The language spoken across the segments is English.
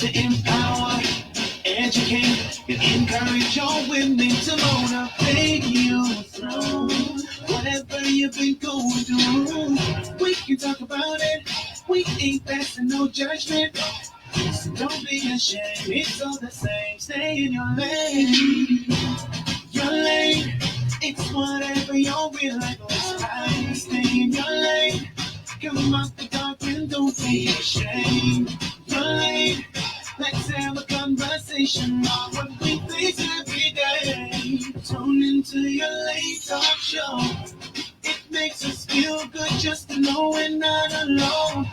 to empower, educate, and encourage your women to motivate you through whatever you've been going through. We can talk about it. We ain't passing no judgment. So don't be ashamed. It's all the same. Stay in your lane. Your lane. It's whatever your real life looks like. Stay in your lane. Come out the dark and don't be ashamed. Your lane. Let's have a conversation on what we face every day. Tune into your late talk show. It makes us feel good just to know we're not alone.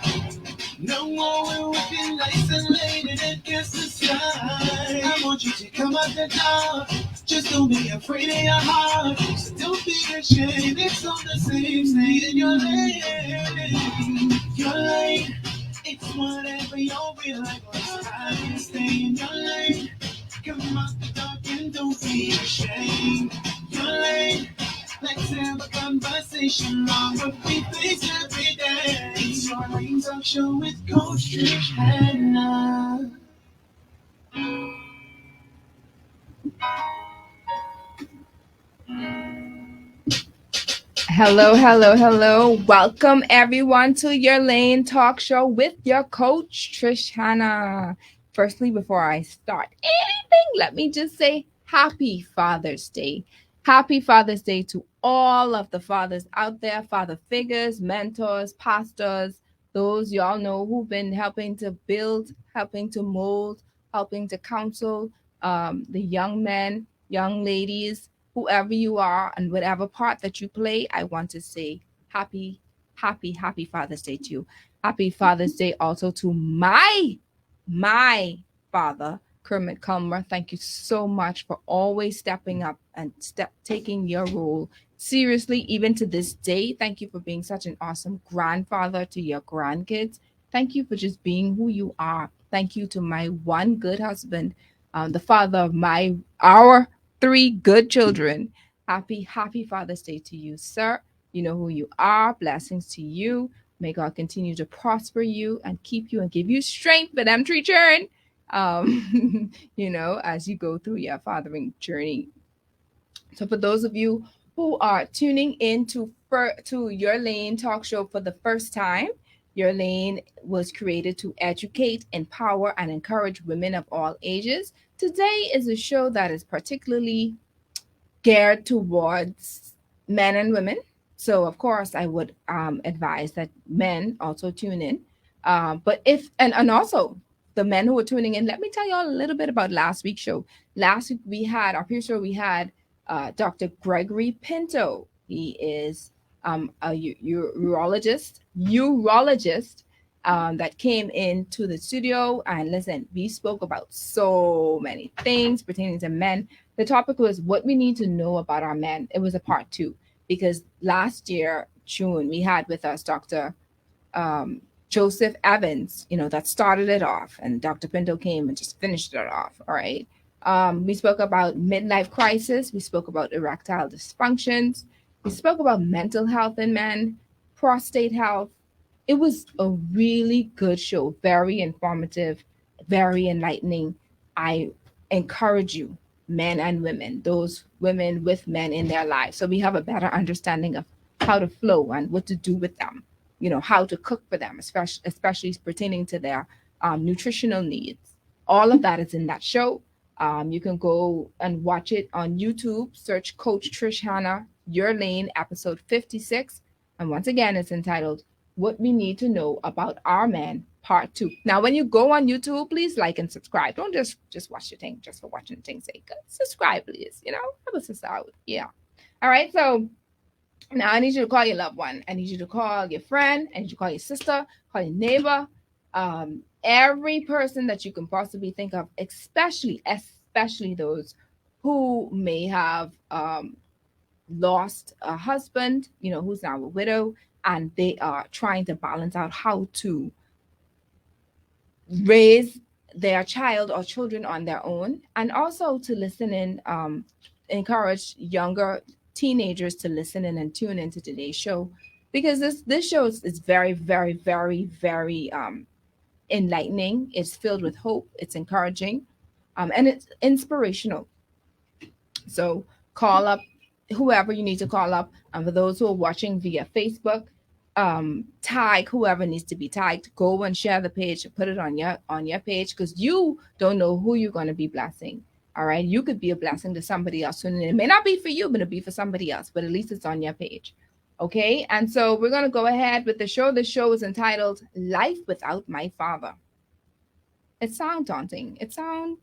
No more we're looking isolated against the sky. I want you to come out the dark. Just don't be afraid of your heart. So don't be ashamed. It's all the same. Stay in your lane. Your lane. It's whatever your real life looks like. Stay in your lane. Come out the dark and don't be ashamed. Your lane. Let's have a conversation on what we face every day. It's your lane talk show with Coach Trish Hanna. Hello, hello, hello. Welcome everyone to your lane talk show with your coach, Trish Hanna. Firstly, before I start anything, let me just say happy Father's Day. Happy Father's Day to all of the fathers out there, father figures, mentors, pastors, those y'all know who've been helping to build, helping to mold, helping to counsel the young men, young ladies, whoever you are and whatever part that you play. I want to say happy Father's Day to you. Happy Father's Day also to my father, Kermit Culmer. Thank you so much for always stepping up and taking your role seriously, even to this day. Thank you for being such an awesome grandfather to your grandkids. Thank you for just being who you are. Thank you to my one good husband, the father of our 3 good children. Happy Father's Day to you, sir. You know who you are. Blessings to you. May God continue to prosper you and keep you and give you strength for them to return, as you go through your fathering journey. So for those of you who are tuning in to Your Lane talk show for the first time, Your Lane was created to educate, empower, and encourage women of all ages. Today is a show that is particularly geared towards men and women. So, of course, I would advise that men also tune in. But and also the men who are tuning in, let me tell you all a little bit about last week's show. Last week our peer show, we had Dr. Gregory Pinto. He is a urologist that came into the studio. And listen, we spoke about so many things pertaining to men. The topic was what we need to know about our men. It was a part 2 because last year, June, we had with us Dr. Joseph Evans, that started it off, and Dr. Pinto came and just finished it off. All right. We spoke about midlife crisis. We spoke about erectile dysfunctions. We spoke about mental health in men, prostate health. It was a really good show, very informative, very enlightening. I encourage you, men and women, those women with men in their lives, so we have a better understanding of how to flow and what to do with them, how to cook for them, especially pertaining to their nutritional needs. All of that is in that show. You can go and watch it on YouTube. Search Coach Trish Hanna, Your Lane, episode 56. And once again, it's entitled What We Need to Know About Our Men, part 2. Now, when you go on YouTube, please like and subscribe. Don't just watch your thing just for watching the thing's sake. Subscribe, please. Help us out. Yeah. All right. So now I need you to call your loved one. I need you to call your friend. I need you to call your sister, call your neighbor, every person that you can possibly think of, especially those who may have lost a husband, who's now a widow, and they are trying to balance out how to raise their child or children on their own, and also to listen in, encourage younger teenagers to listen in and tune into today's show, because this show is very, very, very, very enlightening, it's filled with hope, it's encouraging, and it's inspirational. So call up whoever you need to call up. And for those who are watching via Facebook, tag whoever needs to be tagged. Go and share the page, put it on your page, because you don't know who you're going to be blessing. All right, you could be a blessing to somebody else, and it may not be for you, but it'll be for somebody else. But at least it's on your page. Okay, and so we're going to go ahead with the show. The show is entitled "Life Without My Father." It sounds daunting. It sounds,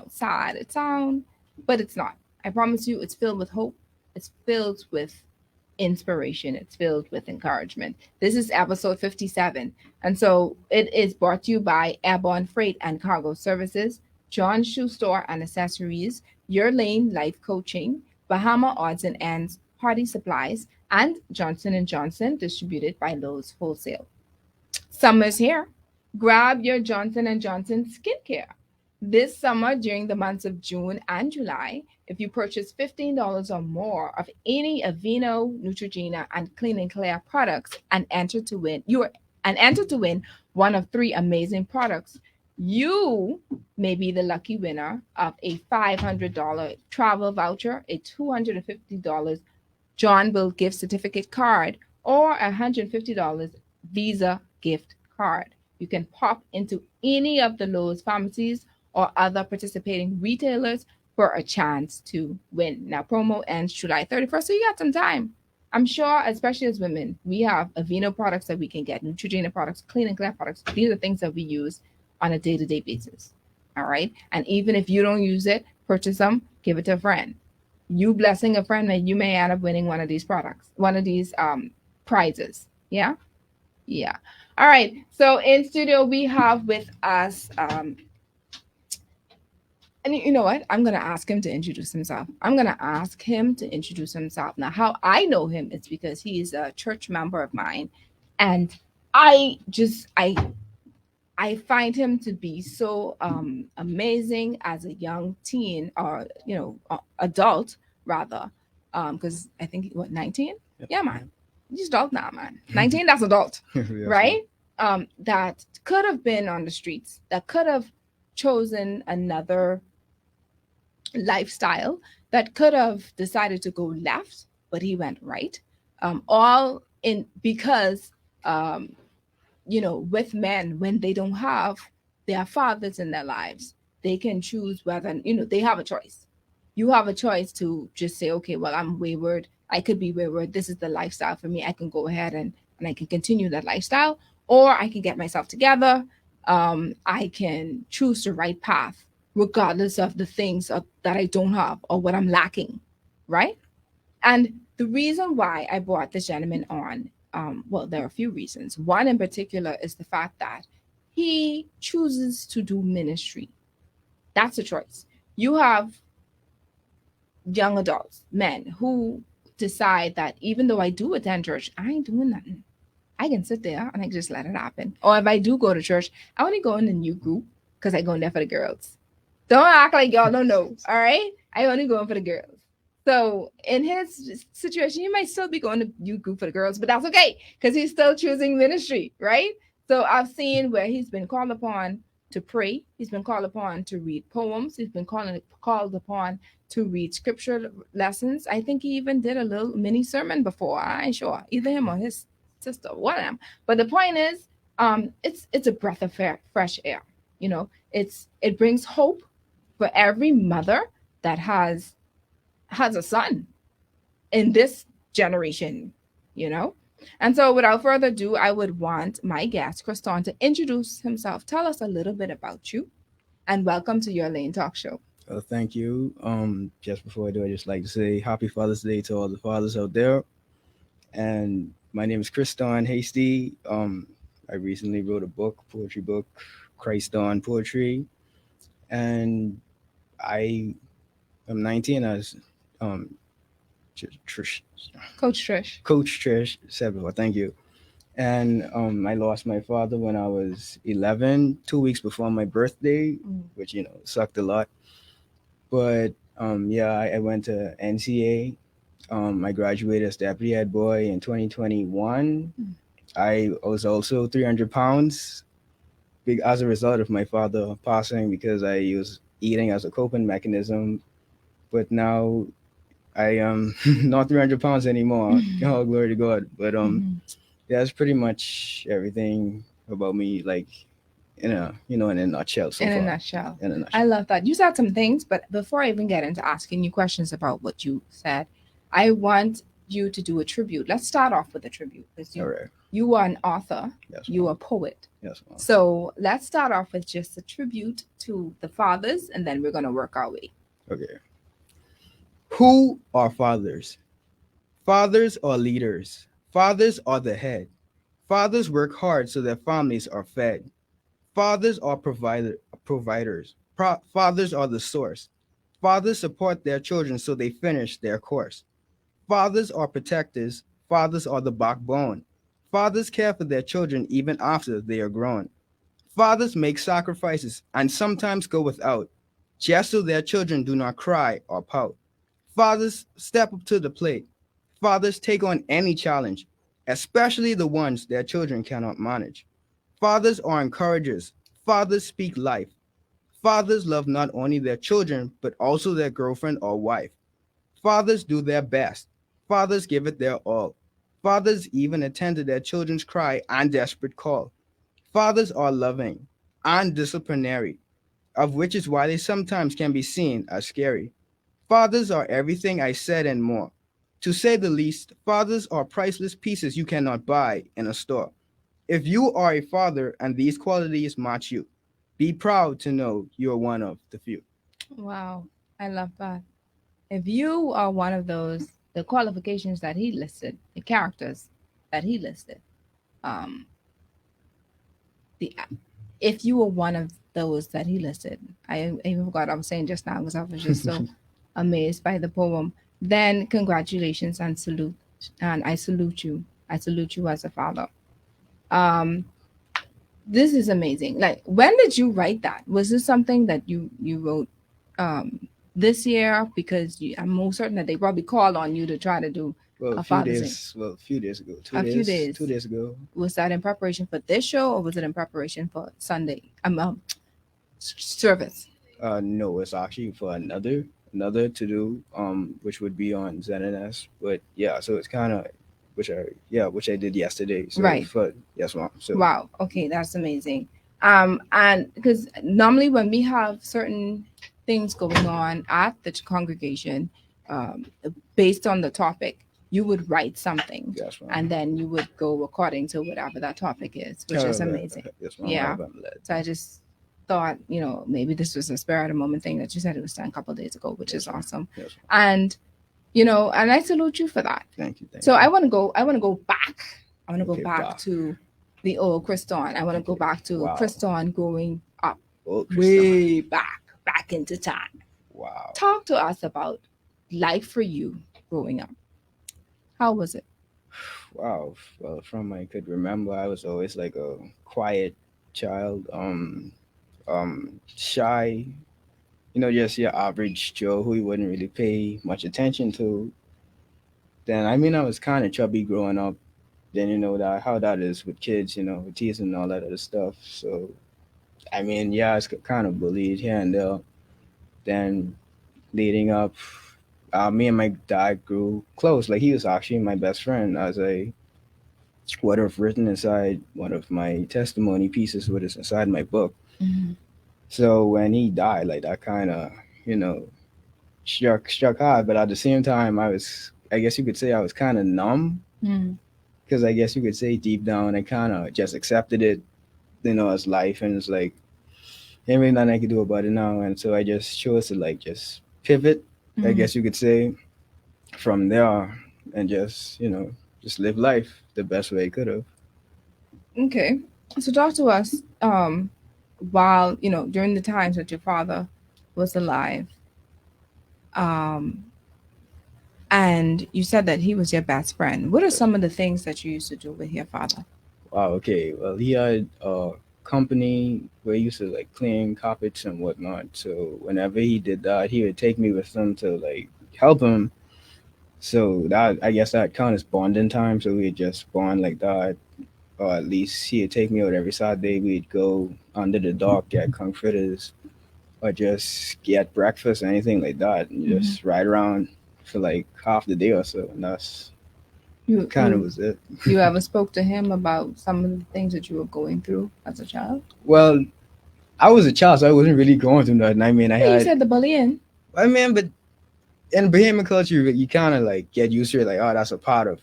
sad. It sounds, but it's not. I promise you, it's filled with hope. It's filled with inspiration. It's filled with encouragement. This is episode 57. And so it is brought to you by Airborne Freight and Cargo Services, John Shoe Store and Accessories, Your Lane Life Coaching, Bahama Odds and Ends, Party Supplies, and Johnson & Johnson, distributed by Lowe's Wholesale. Summer's here. Grab your Johnson & Johnson skincare. This summer, during the months of June and July, if you purchase $15 or more of any Aveeno, Neutrogena, and Clean and Clear products and enter to win one of three amazing products, you may be the lucky winner of a $500 travel voucher, a $250 John Bill gift certificate card, or a $150 Visa gift card. You can pop into any of the Lowe's pharmacies or other participating retailers for a chance to win. Now, promo ends July 31st, so you got some time. I'm sure, especially as women, we have Aveeno products that we can get, Neutrogena products, Clean and Clear products. These are things that we use on a day-to-day basis. All right? And even if you don't use it, purchase them, give it to a friend. You blessing a friend, that you may end up winning one of these products, one of these prizes. Yeah? Yeah. All right. So in studio, we have with us, and you know what? I'm going to ask him to introduce himself. Now, how I know him is because he is a church member of mine. And I find him to be so amazing as a young teen, or, adult rather. Because I think, 19? Yep. Yeah, man. He's adult now, man. 19, that's adult, yes, right? That could have been on the streets, that could have chosen another lifestyle, that could have decided to go left, but he went right. All in because, with men, when they don't have their fathers in their lives, they can choose whether, they have a choice. You have a choice to just say, okay, well, I'm wayward. I could be wayward. This is the lifestyle for me. I can go ahead and I can continue that lifestyle, or I can get myself together. I can choose the right path, regardless of the things that I don't have or what I'm lacking, right? And the reason why I brought this gentleman on, there are a few reasons. One in particular is the fact that he chooses to do ministry. That's a choice. You have young adults, men, who decide that even though I do attend church, I ain't doing nothing. I can sit there and I can just let it happen. Or if I do go to church, I only go in the new group because I go in there for the girls. Don't act like y'all don't know, all right? I only go in for the girls. So in his situation, he might still be going to youth group for the girls, but that's okay because he's still choosing ministry, right? So I've seen where he's been called upon to pray. He's been called upon to read poems. He's been called upon to read scripture lessons. I think he even did a little mini sermon before. I ain't sure, either him or his sister, one of them. But the point is, it's a breath of fresh air. It brings hope for every mother that has a son in this generation, And so without further ado, I would want my guest, Christon, to introduce himself. Tell us a little bit about you, and welcome to Your Lane Talk Show. Thank you. Just before I do, I just like to say Happy Father's Day to all the fathers out there. And my name is Christon Heastie. I recently wrote a poetry book, Christ on Poetry. And I am 19 as Trish. Coach Trish said before, thank you. And I lost my father when I was 11, 2 weeks before my birthday, which, sucked a lot. But, I went to NCA. I graduated as deputy head boy in 2021. I was also 300 pounds as a result of my father passing, because I was eating as a coping mechanism. But now I am not 300 pounds anymore. Oh, glory to God. But Mhm. yeah, that's pretty much everything about me, like in a nutshell so In a far. nutshell. In a I nutshell. love that. You said some things, but before I even get into asking you questions about what you said, I want you to do a tribute. Let's start off with a tribute because All you right. you are an author, Yes, you are mom. a poet. Yes, mom. So let's start off with just a tribute to the fathers, and then we're gonna work our way. Okay. Who are fathers? Fathers are leaders. Fathers are the head. Fathers work hard so their families are fed. Fathers are providers. Fathers are the source. Fathers support their children so they finish their course. Fathers are protectors. Fathers are the backbone. Fathers care for their children even after they are grown. Fathers make sacrifices and sometimes go without, just so their children do not cry or pout. Fathers step up to the plate. Fathers take on any challenge, especially the ones their children cannot manage. Fathers are encouragers. Fathers speak life. Fathers love not only their children, but also their girlfriend or wife. Fathers do their best. Fathers give it their all. Fathers even attend to their children's cry and desperate call. Fathers are loving and disciplinary, of which is why they sometimes can be seen as scary. Fathers are everything I said and more. To say the least, fathers are priceless pieces you cannot buy in a store. If you are a father and these qualities match you, be proud to know you are one of the few. Wow, I love that. If you are one of those, the qualifications that he listed, the characters that he listed, um, the if you were one of those that he listed, I even forgot what I was saying just now because I was just so amazed by the poem. Then congratulations and salute, and I salute you. I salute you as a father. Um, this is amazing. Like, when did you write that? Was this something that you wrote this year? Because I'm most certain that they probably called on you to try to do a Father's Day. A few days ago, A few 2 days. days ago. Was that in preparation for this show, or was it in preparation for Sunday? Service. No, it's actually for another to do, which would be on ZNS. But yeah, so it's kind of which I did yesterday. So Right. for yes, mom. So Wow. Okay, that's amazing. And because normally when we have certain things going on at the congregation, um, based on the topic, you would write something, yes, mom. and then you would go according to whatever that topic is, which is amazing. Yes, mom. Yeah. I'm led. So I just thought, maybe this was a spur of the moment thing that you said it was done a couple of days ago, which Yes, is ma'am. awesome. Yes, ma'am. And and I salute you for that. Thank you. So you. I want to go. I want to go back. I want to Okay, go back back. to the old Christon. I want to go Okay. back to Wow. Christon growing up, Oh, Christon. way back into time. Wow. Talk to us about life for you growing up. How was it? Wow. Well, from I could remember, I was always like a quiet child, shy. Just your average Joe who you wouldn't really pay much attention to. Then I mean, I was kind of chubby growing up. Then that how that is with kids, with teasing and all that other stuff. So I mean, yeah, I was kind of bullied here and there. Then leading up, me and my dad grew close. Like he was actually my best friend, as I would have written inside one of my testimony pieces, what is inside my book. Mm-hmm. So when he died, like that kind of struck hard. But at the same time, I guess you could say I was kind of numb, Mm-hmm. because I guess you could say deep down I kind of just accepted it, as life, and it's like ain't really nothing I could do about it now. And so I just chose to like just pivot, I guess you could say, from there, and just live life the best way I could have. Okay. So talk to us. While during the times that your father was alive, um, and you said that he was your best friend. What are some of the things that you used to do with your father? Wow. Okay. Well, he had a company where he used to like clean carpets and whatnot. So whenever he did that, he would take me with him to like help him. So that I guess that count as bonding time. So we just bond like that. or at least he'd take me out every Saturday. We'd go under the dock, get kung fritters, or just get breakfast, anything like that, and Mhm. just ride around for like half the day or so. And that's You kind of was it. you ever spoke to him about some of the things that you were going through as a child? Well, I was a child, so I wasn't really going through nothing. I mean, I Yeah, you had, said the bullying. I mean, but in Bahamian culture, you kind of like get used to it, like, oh, that's a part of.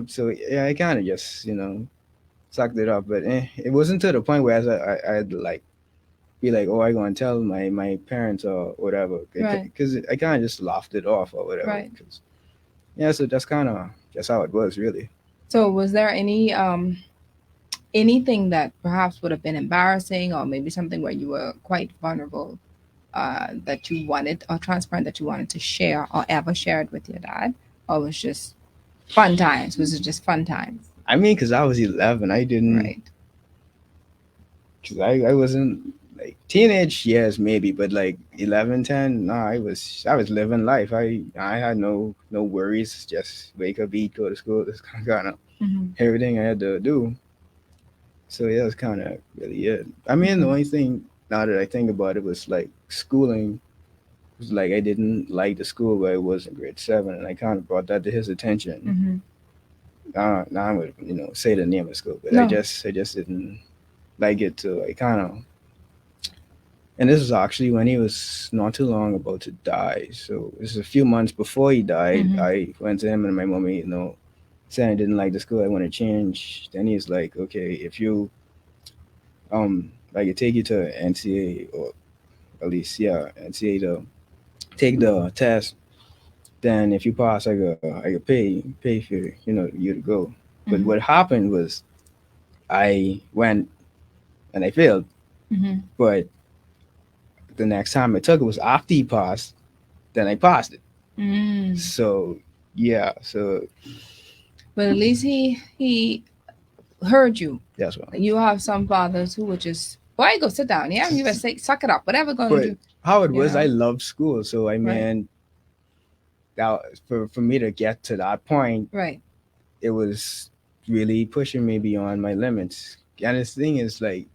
So yeah, I kind of just sucked it up, but it wasn't to the point where I'd like be like, oh, I go and tell my parents or whatever, Right. because I kind of just laughed it off or whatever. Right. 'Cause, yeah, so that's kind of just how it was, really. So was there anything that perhaps would have been embarrassing, or maybe something where you were quite vulnerable, that you wanted, or transparent, that you wanted to share or ever shared with your dad? Or was just fun times? Was it just fun times? I mean, because I was 11, I didn't, Right. because I wasn't like teenage years maybe, but like 11, 10, nah, I was living life. I had no worries. Just wake up, eat, go to school. That's kind of Mm-hmm. everything I had to do. So yeah, that's kind of really it. I mean, the Mm-hmm. only thing now that I think about it was like schooling. Was like I didn't like the school where I was in grade 7, and I kind of brought that to his attention. Mm-hmm. Now I'm gonna say the name of the school, but No. I just didn't like it. To I kind of, and this was actually when he was not too long about to die. So this is a few months before he died. Mm-hmm. I went to him and my mommy, saying I didn't like the school. I want to change. Then he's like, okay, if you I could take you to NCA, or at least yeah, NCA to take the test. Then if you pass, I could pay for you to go. But Mm-hmm. what happened was I went and I failed. Mm-hmm. But the next time I took it was after he passed. Then I passed it. Mm. So yeah, so But at least he heard you. that's what. You have some fathers who would just, boy, go sit down. Yeah, you better say, suck it up. Whatever going to But do. how it You was, I know. loved school. So I Right. mean, that for me to get to that point, Right. it was really pushing me beyond my limits. And this thing is like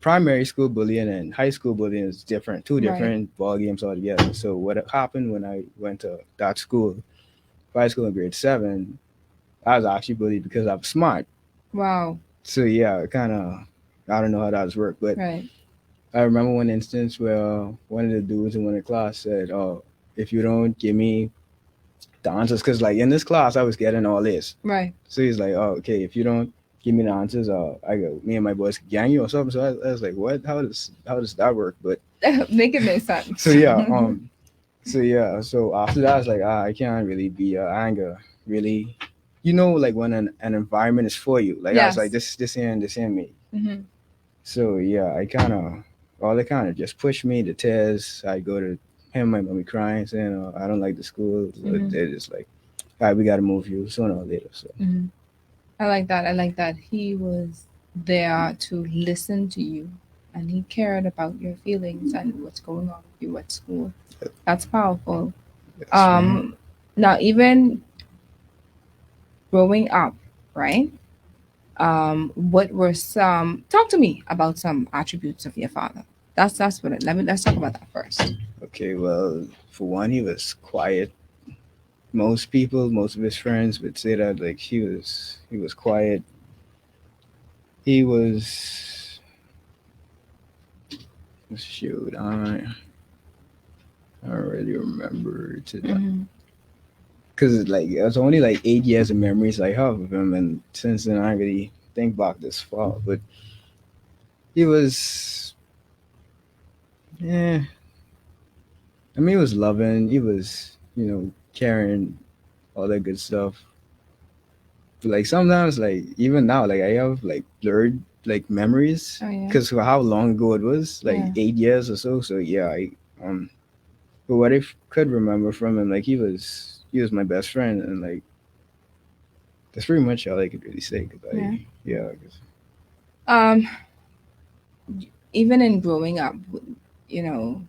primary school bullying and high school bullying is different, two Right. different ball games altogether. So what happened when I went to that school, high school in grade 7, I was actually bullied because I was smart. Wow. So yeah, kind of, I don't know how that worked, but Right. I remember one instance where one of the dudes in one of the class said, "Oh, if you don't give me the answers, because like in this class I was getting all this." Right. So he's like, "Oh, okay, if you don't give me the answers, me and my boys could gang you or something." So I was like, "What? How does that work?" But Make it make sense. so yeah, so after that, I was like, I can't really be anger, really, like when an environment is for you. Like I was Yes. like, this ain't me. Mm-hmm. So yeah, all it kind of just pushed me to tears. I go to him, my mommy crying, saying, I don't like the school. So Mhm. they're just like, all right, we got to move you sooner or later. So Mm-hmm. I like that. I like that he was there to listen to you, and he cared about your feelings and what's going on with you at school. That's powerful. that's Now even growing up, right? What were some? Talk to me about some attributes of your father. That's what. Let's talk about that first. okay. Well, for one, he was quiet. Most of his friends would say that like he was quiet. He was shoot. I don't really remember to Mm-hmm. because like it was only like 8 years of memories I have of him, and since then I really think back this far. But he was, yeah. I mean, he was loving. He was, caring, all that good stuff. But like sometimes, like even now, like I have like blurred like memories Oh yeah. because how long ago it was, like Yeah. 8 years or so. So yeah, um. But what I could remember from him, like he was my best friend, and like that's pretty much all I could really say. Cause Yeah. yeah, I guess. Um. Even in growing up, you know,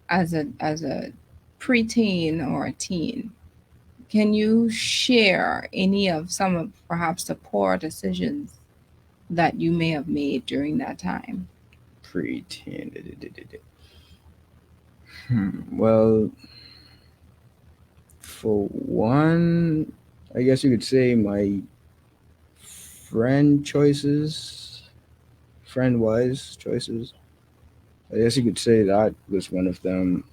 as a preteen or a teen, can you share any of some of perhaps the poor decisions that you may have made during that time? Preteen. Well, for one, I guess you could say my friend choices, friend wise choices. I guess you could say that was one of them.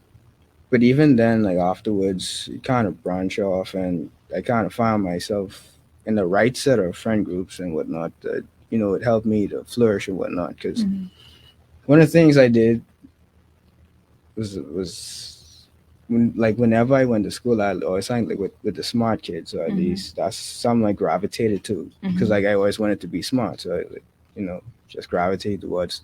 But even then, like afterwards, it kind of branch off, and I kind of found myself in the right set of friend groups and whatnot. That it helped me to flourish and whatnot. Because Mm-hmm. one of the things I did was whenever I went to school, I always hang like with the smart kids, or at Mm-hmm. least that's something I gravitated to because Mm-hmm. like I always wanted to be smart, so I just gravitate towards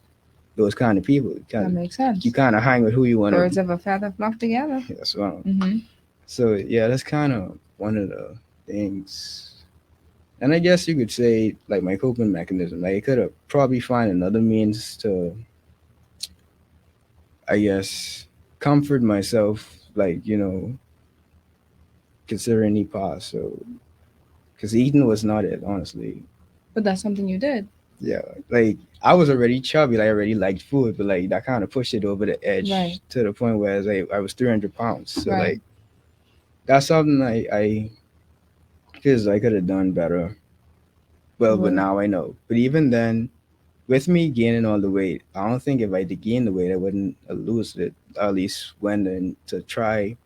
those kind of people. That makes sense. You kind of hang with who you want Birds to. of a feather flock together. That's wrong. Mm-hmm. So yeah, that's kind of one of the things. And I guess you could say like my coping mechanism. Like I could have probably find another means to, I guess, comfort myself. Like considering he passed. So because eating was not it, honestly. But that's something you did. Yeah, like I was already chubby. Like I already liked food, but like that kind of pushed it over the edge Right. to the point where I was 300 pounds. So Right. like that's something I because I could have done better. Well, but Well, now I know. But even then, with me gaining all the weight, I don't think if I did gain the weight, I wouldn't lose it. At least went in to try,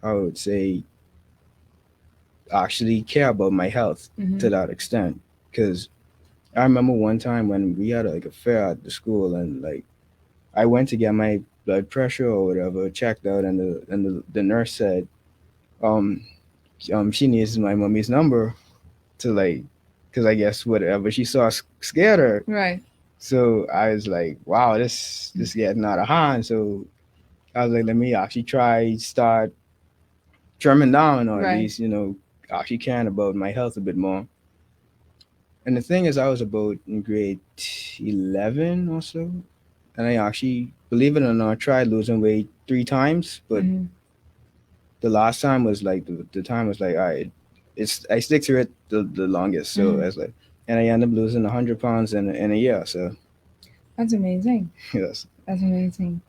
I would say, actually care about my health mm-hmm. to that extent. Because I remember one time when we had like a fair at the school, and like I went to get my blood pressure or whatever checked out, and the nurse said, um, she needs my mommy's number to like, because I guess whatever she saw scared her. Right. So I was like, wow, this getting out of hand. So I was like, let me actually try start trimming down, or at Right. least actually caring about my health a bit more. And the thing is, I was about in grade 11 or so, and I actually, believe it or not, tried losing weight 3 times, but Mm-hmm. the last time was like the time was like, all right, I stick to it the longest. So Mm-hmm. I was like, and I ended up losing 100 pounds in a year. So That's amazing. yes, That's amazing.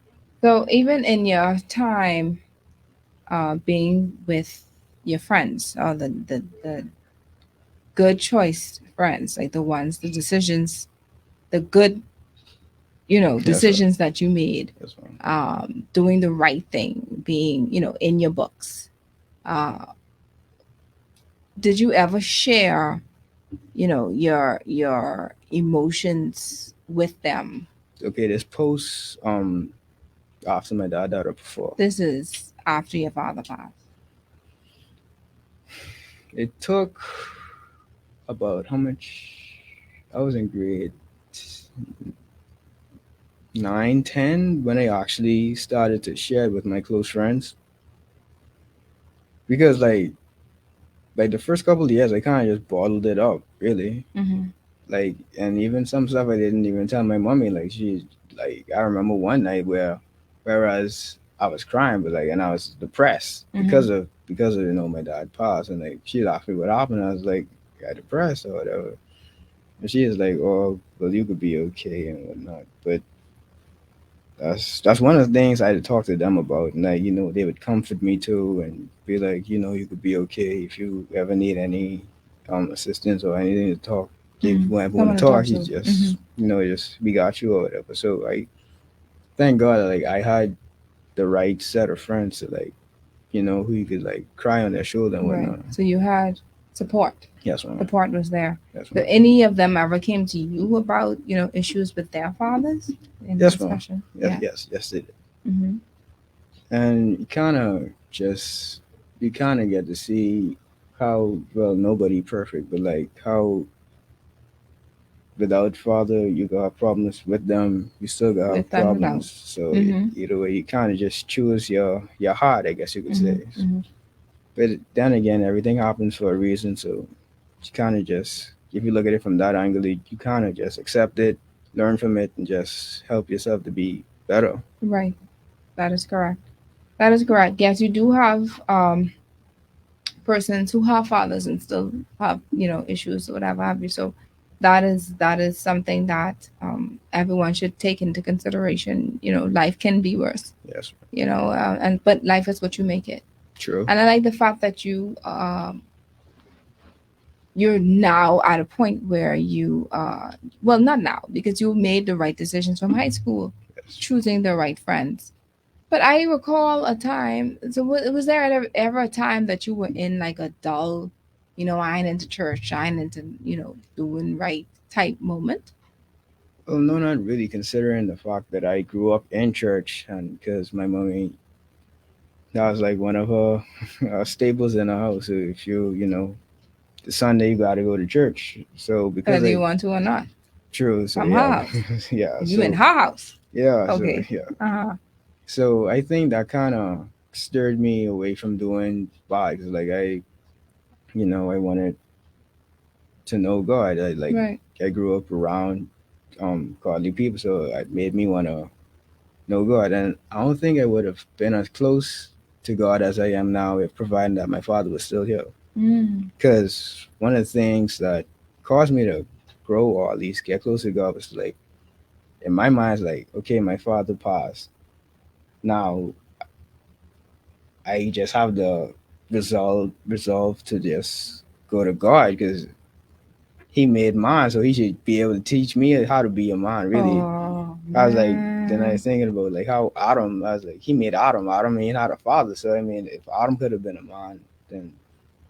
So even in your time being with your friends, or the good choice friends, like the ones, the decisions, the good, yes, right. decisions that you made, Yes, right. doing the right thing, being, in your books. Did you ever share, your emotions with them? Okay, this post after my dad died or before. This is after your father passed. It took about how much? I was in grade 9, 10 when I actually started to share it with my close friends. Because like the first couple of years, I kind of just bottled it up, really. Mm-hmm. Like, and even some stuff I didn't even tell my mommy. Like I remember one night whereas I was crying, but like, and I was depressed Mm-hmm. because of my dad passed, and like she asked me what happened. I was like, got depressed or whatever, and she was like, oh, well, you could be okay and whatnot, but that's one of the things I had to talk to them about, and like they would comfort me too and be like, you could be okay if you ever need any assistance or anything to talk. If you want Someone to to talk talk, you to. just just we got you or whatever. So I thank God that, like I had the right set of friends to like who you could like cry on their shoulder and Right. whatnot. So you had support. Yes, ma'am. Support was there. Yes, Did ma'am. any of them ever came to you about, issues with their fathers in Yes, ma'am. discussion? Yes, yes, they did. Mm-hmm. And you kind of get to see how, well, nobody perfect, but like how without father you got problems, with them you still got With them, without. problems. So Mm-hmm. either way, you kind of just choose your heart, I guess you could Mm-hmm. say. Mm-hmm. But then again, everything happens for a reason. So you kind of just, if you look at it from that angle, you kind of just accept it, learn from it, and just help yourself to be better. Right. That is correct. That is correct. Yes, you do have persons who have fathers and still have, issues or whatever have you. So that is something that everyone should take into consideration. Life can be worse. Yes. But life is what you make it. True. And I like the fact that you're now at a point where you well, not now, because you made the right decisions from high school, Yes. choosing the right friends. But I recall a time. So was there ever a time that you were in like a dull, I ain't into church, I ain't into doing right type moment? Well, no, not really, considering the fact that I grew up in church, and because my mommy, that was like one of her staples in the house. So if the Sunday you got to go to church. So because Whether you I want to or not, true, so from her yeah, house. yeah, You in so her house? yeah, so Okay. yeah, Uh-huh. so I think that kind of stirred me away from doing bikes. Like I wanted to know God. Right. I grew up around godly people, so it made me want to know God. And I don't think I would have been as close to God as I am now if providing that my father was still here. Mm. Because one of the things that caused me to grow or at least get close to God was like, in my mind, it's like, okay, my father passed. Now I just have the resolve to just go to God because he made mine, so he should be able to teach me how to be a man. Really, Oh I was like, then I man. was thinking about like how Adam. I was like, he made Adam. Adam ain't had a father, so I mean, if Adam could have been a man, then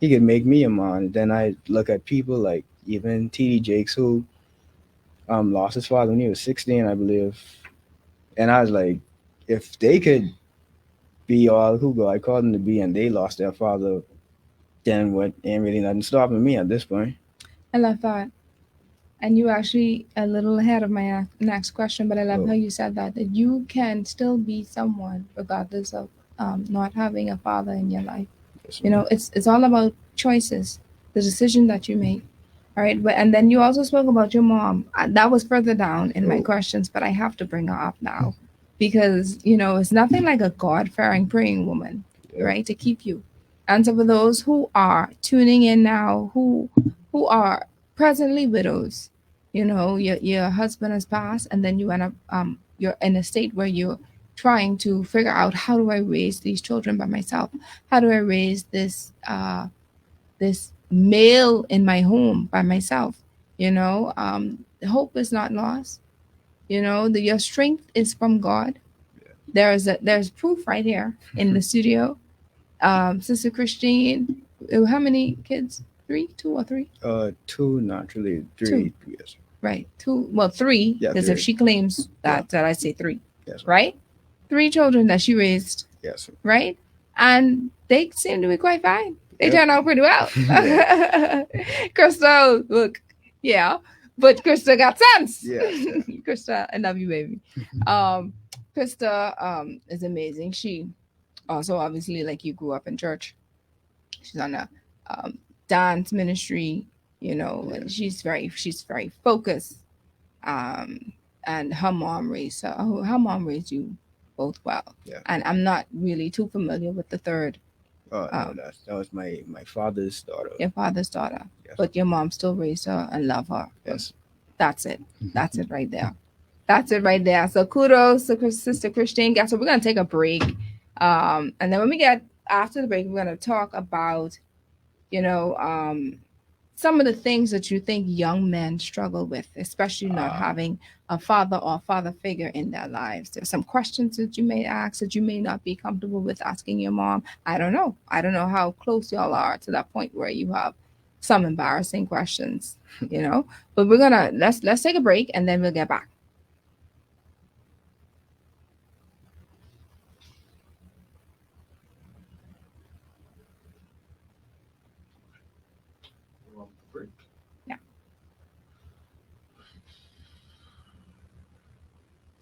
he could make me a man. Then I look at people like even T.D. Jakes who lost his father when he was 16, I believe, and I was like, if they could be all who God called them to be, and they lost their father, then what? Ain't really nothing stopping me at this point. I love that. And you actually a little ahead of my next question, but I love Oh, how you said that you can still be someone regardless of not having a father in your life. yes, It's all about choices, the decision that you make. All right, but and then you also spoke about your mom. That was further down in my oh, questions, but I have to bring her up now because it's nothing like a God-fearing praying woman, yeah, right, to keep you. And so for those who are tuning in now, who are presently widows, your husband has passed, and then you end up you're in a state where you're trying to figure out, how do I raise these children by myself? How do I raise this male in my home by myself? Hope is not lost. Your strength is from God. There's proof right here in the studio. Sister Christine, how many kids? Three, two or three? two, not really, Two. three, yes, Right. Two. Well, three. yeah, Because if three, she claims yeah, that I say three, yes, right? Three children that she raised, yes, right? And they seem to be quite fine. They yep, turned out pretty well. yeah, Crystal, look, yeah, but Krista got sense. yes, yeah, Krista, I love you, baby. Um, Krista is amazing. She also obviously, like, you grew up in church. She's on a um, dance ministry. yeah, She's very focused. Um, and her mom raised her. Her mom raised you both well. yeah. And I'm not really too familiar with the third, Oh no, um, that was my father's daughter. your father's daughter, Yes, but your mom still raised her and love her. yes. That's it. That's it right there. That's it right there. So kudos to Sister Christine. Guess what? We're gonna take a break, and then when we get after the break, we're gonna talk about you know some of the things that you think young men struggle with, especially not having a father or father figure in their lives. There's some questions that you may ask that you may not be comfortable with asking your mom. I don't know. I don't know how close y'all are to that point where you have some embarrassing questions, But we're gonna let's take a break and then we'll get back. Yeah.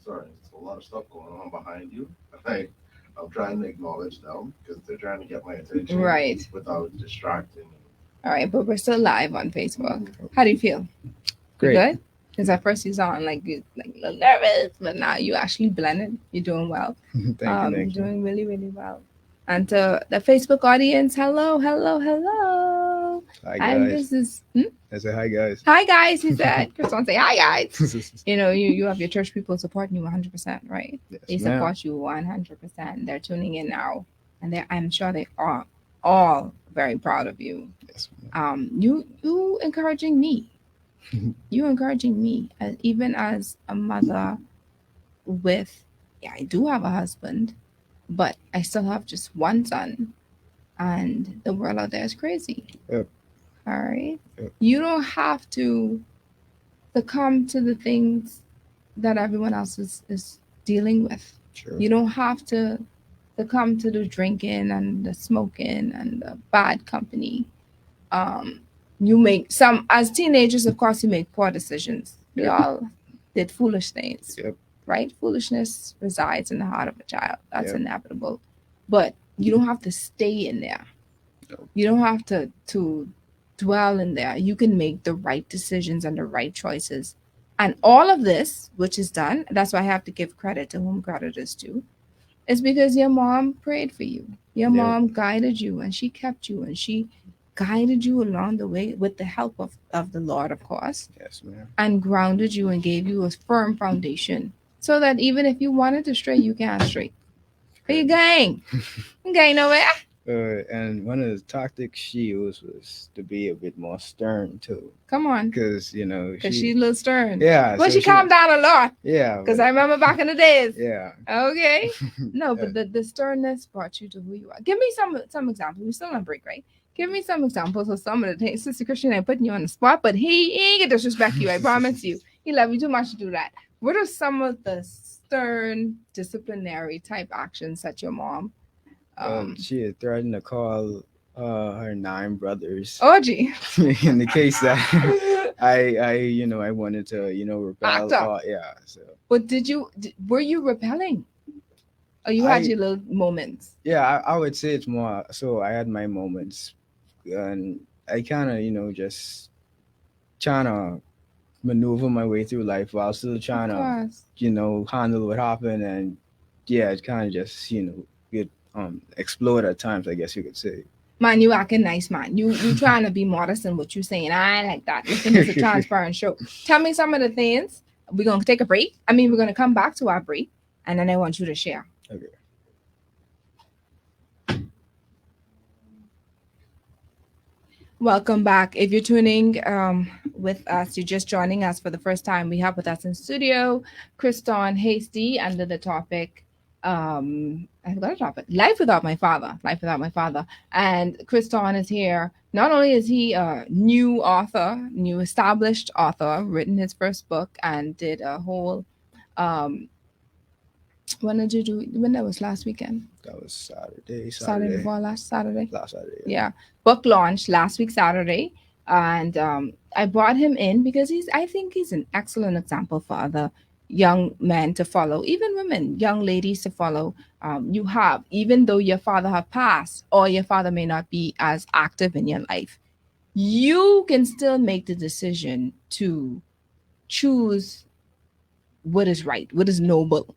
Sorry, there's a lot of stuff going on behind you. I'm trying to acknowledge them because they're trying to get my attention Right. without distracting me. All right, but we're still live on Facebook. How do you feel? You Great. good? Because at first you sound like you like a little nervous, but now you actually blended. You're doing well. Thank you, You're thank you. doing really, really well. And to the Facebook audience, hello, hello, hello. Hi And guys. this is I said hi guys. hi guys. He said, Christon, say hi guys. You have your church people supporting you 100%, right? Yes, They ma'am. support you 100%. They're tuning in now, and I'm sure they are all very proud of you. Yes, ma'am. You encouraging me. You encouraging me, even as a mother with, yeah, I do have a husband, but I still have just one son, and the world out there is crazy. Yep. All right, Yep. you don't have to succumb to the things that everyone else is dealing with. Sure. You don't have to succumb to the drinking and the smoking and the bad company. You make some, as teenagers, of course, you make poor decisions. We Yep. all did foolish things, Yep. right? Foolishness resides in the heart of a child. That's Yep. inevitable. But you don't have to stay in there. Nope. You don't have to dwell in there. You can make the right decisions and the right choices. And all of this, which is done, that's why I have to give credit to whom credit is due, is because your mom prayed for you. Your Yep. mom guided you and she kept you and she guided you along the way with the help of the Lord, of course, Yes, ma'am. and grounded you and gave you a firm foundation so that even if you wanted to stray, you can stray. Are you gang? You gang nowhere? And one of the tactics she used was to be a bit more stern too, Come on. because Because she's a little stern. yeah. Well, so she calmed down a lot. Yeah. Because but- I remember back in the days. Yeah. Okay. No, but the sternness brought you to who you are. Give me some examples. We're still on break, right? Give me some examples of some of the things. Sister Christian, I'm putting you on the spot, but he ain't gonna disrespect you. I promise you. He love you too much to do that. What are some of the stern disciplinary type actions that your mom? She had threatened to call her 9 brothers Oh, gee. in the case that I wanted to rebel. Act up. Yeah. So But were you repelling? Or you had your little moments? yeah, I would say it's more. So I had my moments, and I kind of just trying to maneuver my way through life while still trying Of to course. handle what happened, and yeah, it kind of just get explode at times, I guess you could say. Man, you acting nice, man. You trying to be modest in what you saying. I ain't like that. Listen, it's a transparent show. Tell me some of the things. We're gonna take a break. We're gonna come back to our break, and then I want you to share. Okay. Welcome back. If you're tuning with us, you're just joining us for the first time. We have with us in studio Christon Heastie under the topic. I forgot the topic. Life without my father. Life without my father. And Christon is here. Not only is he a new author, new established author, written his first book and did a whole. When did you do? When that was last weekend? That was Saturday. Saturday before last Saturday. Last Saturday. Yeah. Book launch last week Saturday, and I brought him in because I think he's an excellent example for other young men to follow, even women, young ladies to follow. You have, even though your father have passed or your father may not be as active in your life, you can still make the decision to choose what is right, what is noble,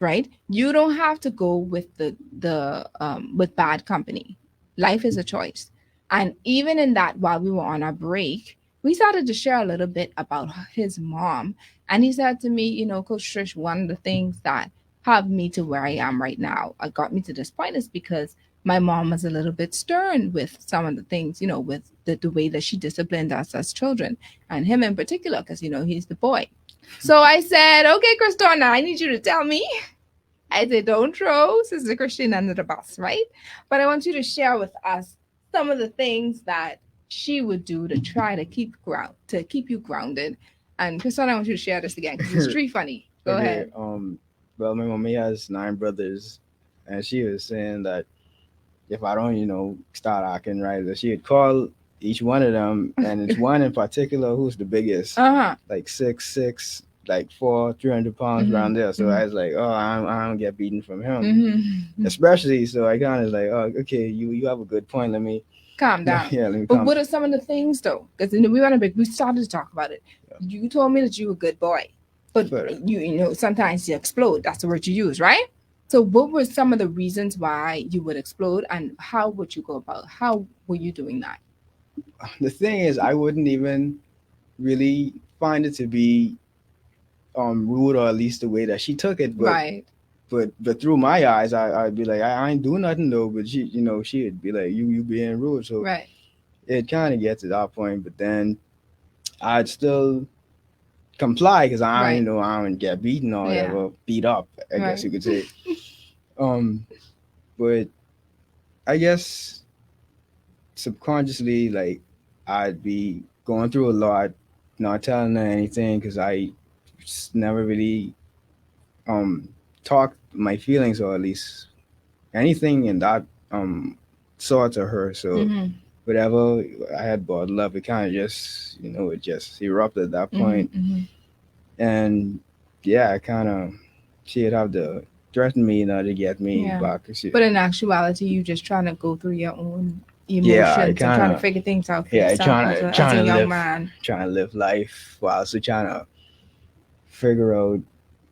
right? You don't have to go with with bad company. Life is a choice. And even in that, while we were on our break, we started to share a little bit about his mom. And he said to me, Coach Trish, one of the things that have me to where I am right now, got me to this point, is because my mom was a little bit stern with some of the things, with the way that she disciplined us as children, and him in particular, because, he's the boy. So I said, okay, Christon, I need you to tell me. I said, don't throw Sister Christian under the bus, right? But I want you to share with us some of the things that she would do to try to keep you grounded. And Christon, I want you to share this again because it's pretty funny. Go ahead. Well, my mommy has 9 brothers, and she was saying that if I don't, start acting right, that she would call each one of them, and it's one in particular who's the biggest, like 6'6", like 300 pounds around there. So I was like, oh, I don't get beaten from him, especially. So I kind of like, oh, okay, you have a good point. Let me calm down. Yeah, let me. But what are some of the things though? Because we started to talk about it. Yeah. You told me that you were a good boy, but you sometimes you explode. That's the word you use, right? So what were some of the reasons why you would explode, and how would you go about? How were you doing that? the thing is, I wouldn't even really find it to be rude, or at least the way that she took it. But Right. but through my eyes, I'd be like, I ain't doing nothing though. But she, she'd be like, you being rude. So Right. it kind of gets to that point. But then I'd still comply because Right. I don't get beaten or Yeah. whatever, beat up, I guess Right. you could say. Um, but I guess subconsciously, like I'd be going through a lot, not telling her anything because I never really um talked my feelings, or at least anything in that sort to her. So Mm-hmm. whatever I had bottled up, it kind of just it just erupted at that Mm-hmm. point. Mm-hmm. And yeah, I kind of she'd have to threaten me, to get me Yeah. back. But in actuality, you just trying to go through your own Yeah, I emotions and kind trying to of figure things out for yeah, I yourself as a young man. trying to live life while also trying to figure out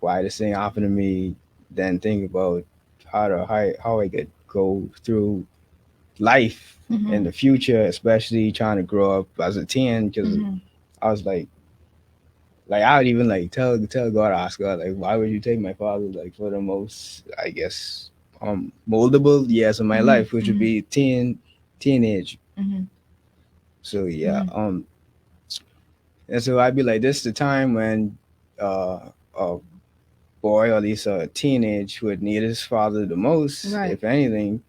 why this thing happened to me. Then think about how I could go through life Mm-hmm. in the future, especially trying to grow up as a teen. Because Mm-hmm. I was like I would even like tell God, ask God, like, why would you take my father, like, for the most, I guess, moldable years of my Mm-hmm. life, which would Mm-hmm. be teenage. Mm-hmm. So yeah, Mm-hmm. and so I'd be like, this is the time when uh a boy, or at least a teenage, would need his father the most, Right. if anything.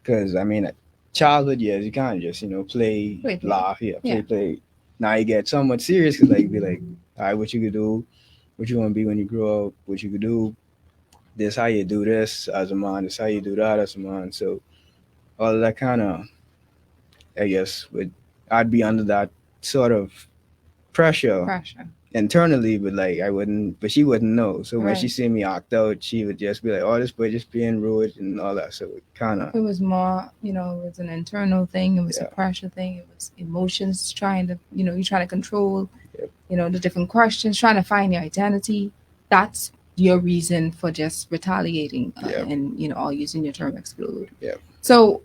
Because I mean, childhood years, you kind of just play, Play, play. laugh, yeah, Yeah. play. Now you get somewhat serious because like be like, all right, what you could do, what you want to be when you grow up, what you could do. This how you do this as a man. This how you do that as a man. So all of that kind of, I guess, would I'd be under that sort of pressure Pressure. internally, but like I wouldn't, but she wouldn't know. So when she Right. see me act out, she would just be like, "Oh, this boy just being rude and all that." So it kind of, It was more, it was an internal thing. It was a yeah, pressure thing. It was emotions trying to, you're trying to control, yep, the different questions, trying to find your identity. That's your reason for just retaliating yep, and, all using your term explode. yep. So,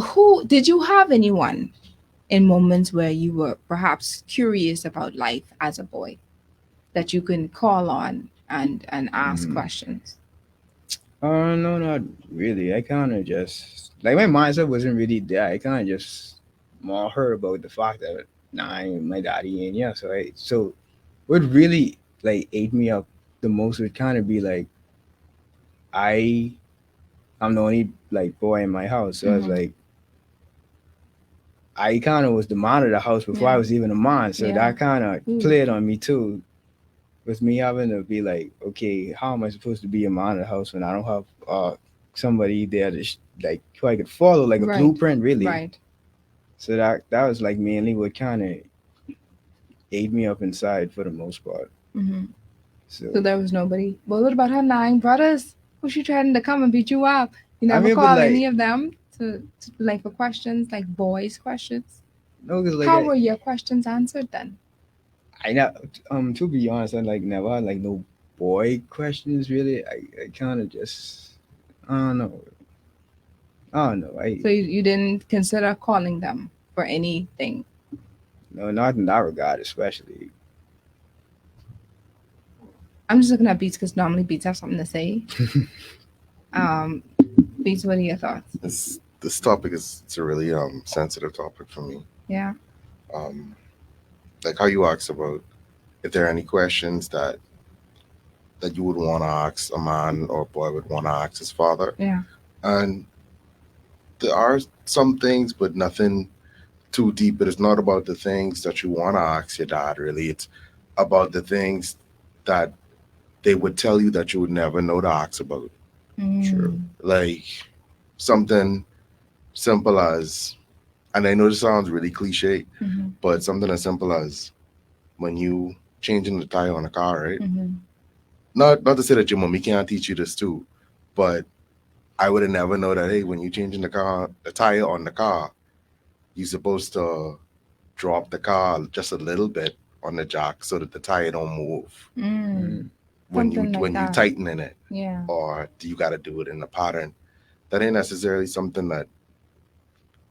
who did you have anyone in moments where you were perhaps curious about life as a boy that you can call on and ask Mm. questions? No, not really. I kind of just like my mindset wasn't really there. I kind of just more heard about the fact that nah, my daddy ain't, yeah. So what really like ate me up the most would kind of be like I I'm the only like boy in my house, so I was Mm-hmm. like I kind of was the man of the house before I Yeah. was even a man, so Yeah. that kind of Ooh. played on me too. With me having to be like, okay, how am I supposed to be a man of the house when I don't have somebody there to like who I could follow, like a Right. blueprint, really. Right. So that was like mainly what kind of ate me up inside for the most part. Mm-hmm. So So there was nobody. Well, what about her nine brothers? Who she trying to come and beat you up? You I never mean, but call any like of them to like for questions, like boys' questions. no, cause like How were your questions answered then? I know to be honest, I like never had like no boy questions really. I kind of just I don't know. I don't know. I So you didn't consider calling them for anything. no, not in that regard, especially. I'm just looking at Beats because normally Beats have something to say. Um, Beats, what are your thoughts? This topic is it's a really sensitive topic for me. Yeah. Um, like how you asked about if there are any questions that you would want to ask a man or a boy would want to ask his father, Yeah. and there are some things, but nothing too deep. But it's not about the things that you want to ask your dad. Really, it's about the things that they would tell you that you would never know to ask about. True. Mm. Like something simple as, and I know this sounds really cliche, Mm-hmm. but something as simple as when you changing the tire on a car, right? Mm-hmm. Not to say that your mommy can't teach you this too, but I would have never know that hey, when you changing the tire on the car, you're supposed to drop the car just a little bit on the jack so that the tire don't move Mm. Mm, Something like when you that. tightening it, Yeah. or do you got to do it in a pattern that ain't necessarily something that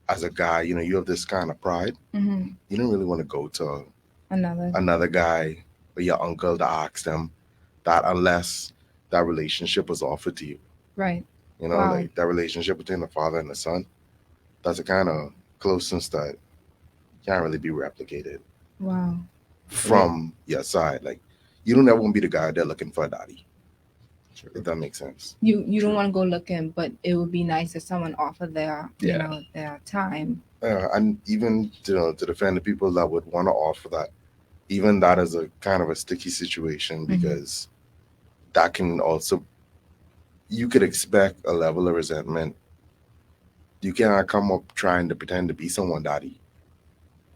as a guy, you have this kind of pride. Mm-hmm. You don't really want to go to Another. another guy or your uncle to ask them that unless that relationship was offered to you. Right. Wow. Like that relationship between the father and the son. That's a kind of closeness that can't really be replicated Wow. from your side. Like you don't ever want to be the guy there looking for a daddy. True. If that makes sense. You don't True. want to go looking, but it would be nice if someone offered their Yeah. their time. And even to defend the people that would want to offer that, even that is a kind of a sticky situation because that can also, you could expect a level of resentment. You cannot come up trying to pretend to be someone daddy.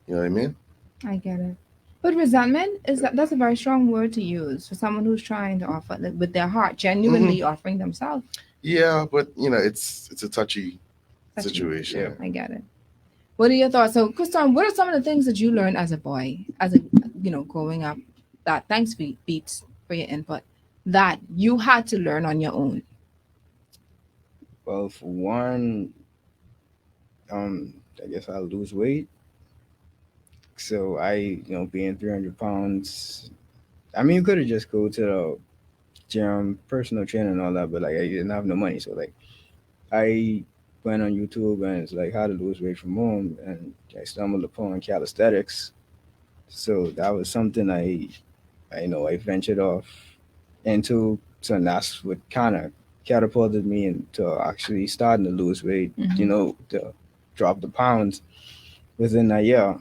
You know what I mean? I get it. But resentment that's a very strong word to use for someone who's trying to offer like, with their heart, genuinely offering themselves. Yeah, but it's a touchy situation. Yeah. I get it. What are your thoughts? So, Christon, what are some of the things that you learned as a boy, growing up? That thanks Beats for your input. That you had to learn on your own. Well, for one, I guess I'll lose weight. So being 300 pounds, I mean, you could have just go to the gym, personal trainer and all that, but like I didn't have no money. So like I went on YouTube and it's like how to lose weight from home, and I stumbled upon calisthenics. So that was something I ventured off into. So that's what kind of catapulted me into actually starting to lose weight. To drop the pounds within a year.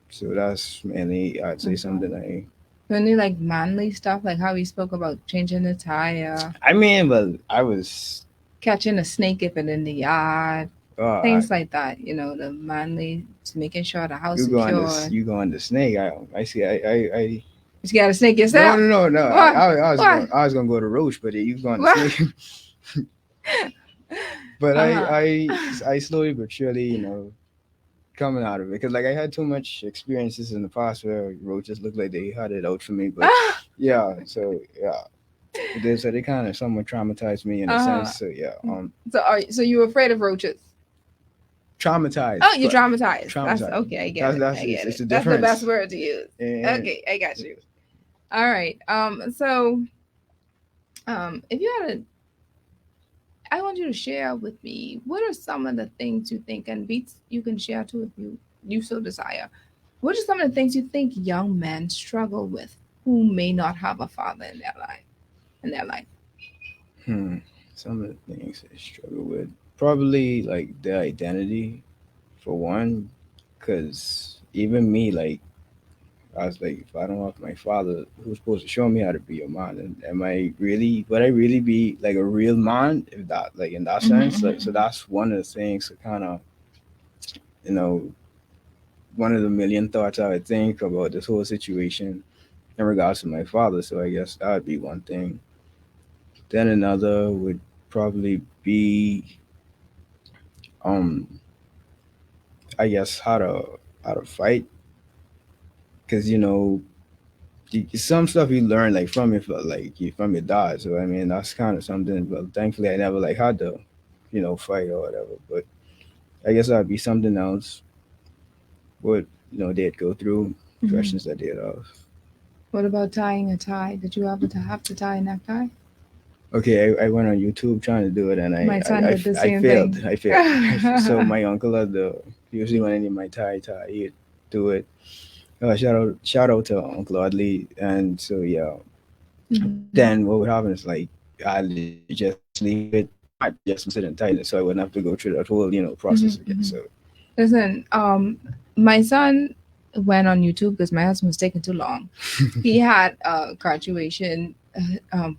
So that's mainly, I'd say, something Any like manly stuff, like how we spoke about changing the tire, I mean, well, I was catching a snake if it in the yard, things like that. The manly, making sure the house secure. you go on the snake. I see. You got a snake yourself? No. What? I was gonna go to Roach, but you go on the What? snake. But I slowly but surely, coming out of it, because like I had too much experiences in the past where roaches looked like they had it out for me, but yeah, so yeah, so they kind of somewhat traumatized me in a sense. So yeah, So you were afraid of roaches? traumatized. Oh, you're traumatized. Traumatized. That's okay. I get it. I get it's it. a That's the difference. best word to use. And Okay, I got you. All right. So, if you had I want you to share with me what are some of the things you think, and Beats you can share too if you so desire. What are some of the things you think young men struggle with who may not have a father in their life? Some of the things I struggle with, probably like their identity, for one, because even me, like I was like, if I don't have my father, who's supposed to show me how to be a man, and would I really be like a real man if that, like in that sense? Like, so that's one of the things that kind of, one of the million thoughts I would think about this whole situation in regards to my father. So I guess that would be one thing. Then another would probably be, um, I guess how to fight, because some stuff you learn like from from your dad. So I mean that's kind of something. But thankfully I never like had to, fight or whatever. But I guess that'd be something else. What they'd go through questions that they'd have. What about tying a tie? Did you ever have to tie a necktie? Okay, I went on YouTube trying to do it, and My son did the same failed. thing. I failed. So my uncle had usually when I need my tie, he'd do it. Shout out to Uncle Audley. And so yeah. Then what would happen is like I'll just leave it, I just sit and tighten it, so I wouldn't have to go through that whole process again. So listen, my son went on YouTube because my husband was taking too long. He had a graduation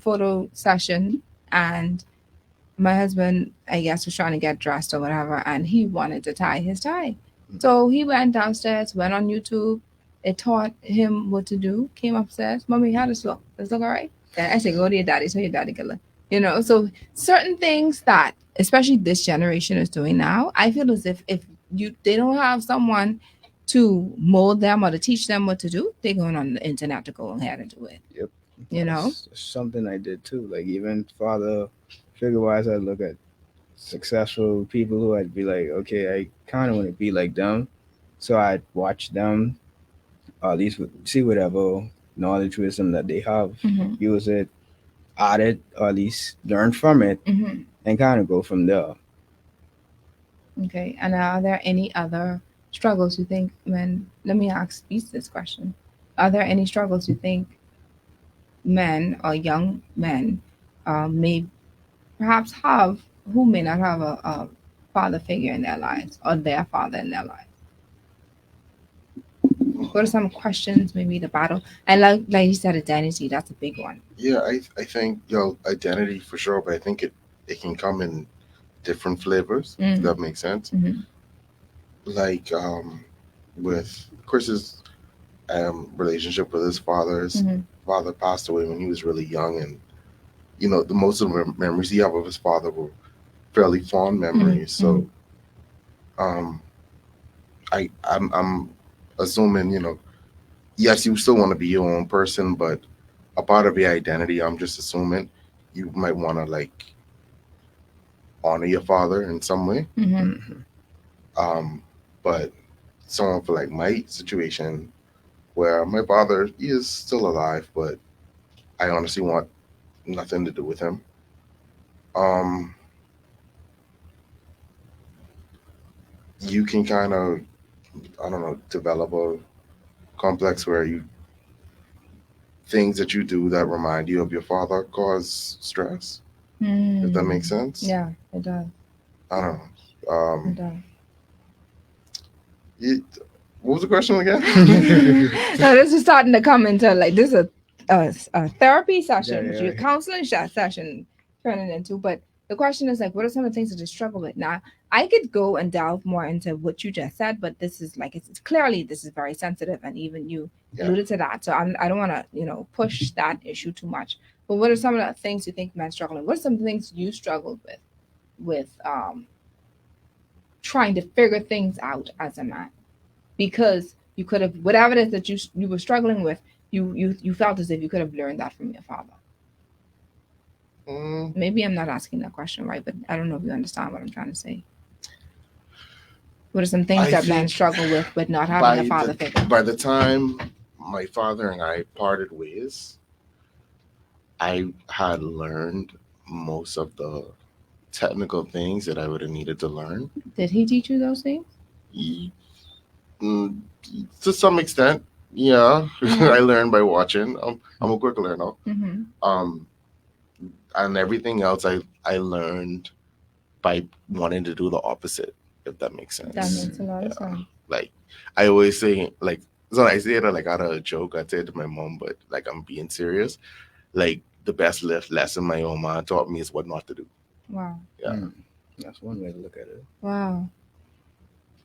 photo session, and my husband, I guess, was trying to get dressed or whatever, and he wanted to tie his tie. So he went downstairs, went on YouTube. It taught him what to do. Came upstairs, Mommy, how does this look? Does it look all right? And I said, go to your daddy so your daddy can look. So certain things that, especially this generation is doing now, I feel as if they don't have someone to mold them or to teach them what to do, they're going on the internet to go ahead and do it. Yep. That's something I did too. Like even father figure wise, I look at successful people who I'd be like, okay, I kind of want to be like them. So I'd watch them, or at least see whatever knowledge, wisdom that they have, Mm-hmm. use it, add it, or at least learn from it, Mm-hmm. and kind of go from there. Okay. And are there any other struggles you think men? Let me ask Beast this question: are there any struggles you think men or young men may perhaps have who may not have a father figure in their lives or their father in their lives? What are some questions, maybe the battle? And like you said, identity, that's a big one. Yeah, I think identity for sure, but I think it can come in different flavors. If that makes sense. Mm-hmm. Like with Chris's relationship with his father. His Mm-hmm. father passed away when he was really young, and the most of the memories he have of his father were fairly fond memories. Mm-hmm. So I'm assuming yes, you still want to be your own person, but a part of your identity, I'm just assuming you might want to like honor your father in some way. Mm-hmm. But someone for like my situation, where my father, he is still alive, but I honestly want nothing to do with him. You can kind of, I don't know, develop a complex where things that you do that remind you of your father cause stress. If that makes sense. Yeah, it does. I don't know. It does. What was the question again? No, this is starting to come into like this is a therapy session, Yeah, which yeah. your counseling session turning into. But the question is like, what are some of the things that you struggle with? Now, I could go and delve more into what you just said, but this is like it's clearly this is very sensitive, and even you alluded to that. So I don't want to push that issue too much. But what are some of the things you think men struggle with? What are some things you struggled with trying to figure things out as a man? Because you could have whatever it is that you were struggling with, you felt as if you could have learned that from your father. Maybe I'm not asking that question right, but I don't know if you understand what I'm trying to say. What are some things that men struggle with not having a father figure? By the time my father and I parted ways, I had learned most of the technical things that I would have needed to learn. Did he teach you those things? To some extent, yeah. I learned by watching. I'm a quick learner. And everything else I learned by wanting to do the opposite, if that makes sense. That makes a lot of sense. Like I always say, like, so I say it like out of a joke. I say it to my mom, but like I'm being serious. Like the best lesson my own mom taught me is what not to do. Wow. Yeah. That's one way to look at it. Wow.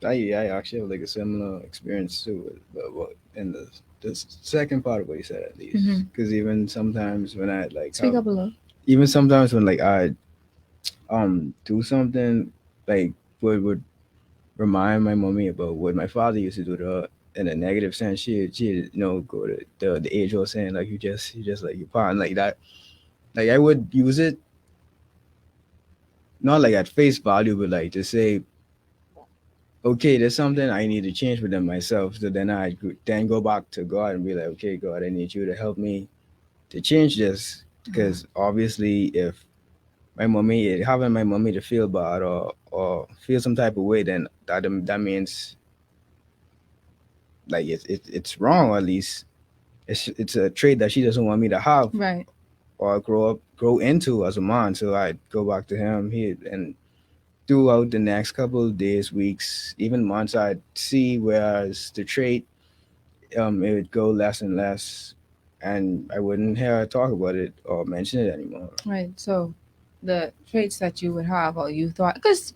I actually have like a similar experience too, but in the second part of what you said at least, because even sometimes when I like speak up a little. Even sometimes when like I do something like would remind my mommy about what my father used to do in a negative sense, she go to the age old saying like you just like your partner like that. Like I would use it not like at face value, but like to say, okay, there's something I need to change within myself. So then I then go back to God and be like, okay, God, I need you to help me to change this. Because obviously if having my mommy to feel bad or feel some type of way, then that means like it's wrong, or at least it's a trait that she doesn't want me to have, right, or grow into as a man. So I go back to him and throughout the next couple of days, weeks, even months, I'd see whereas the trait it would go less and less, and I wouldn't hear her talk about it or mention it anymore. Right. So the traits that you would have, or you thought, because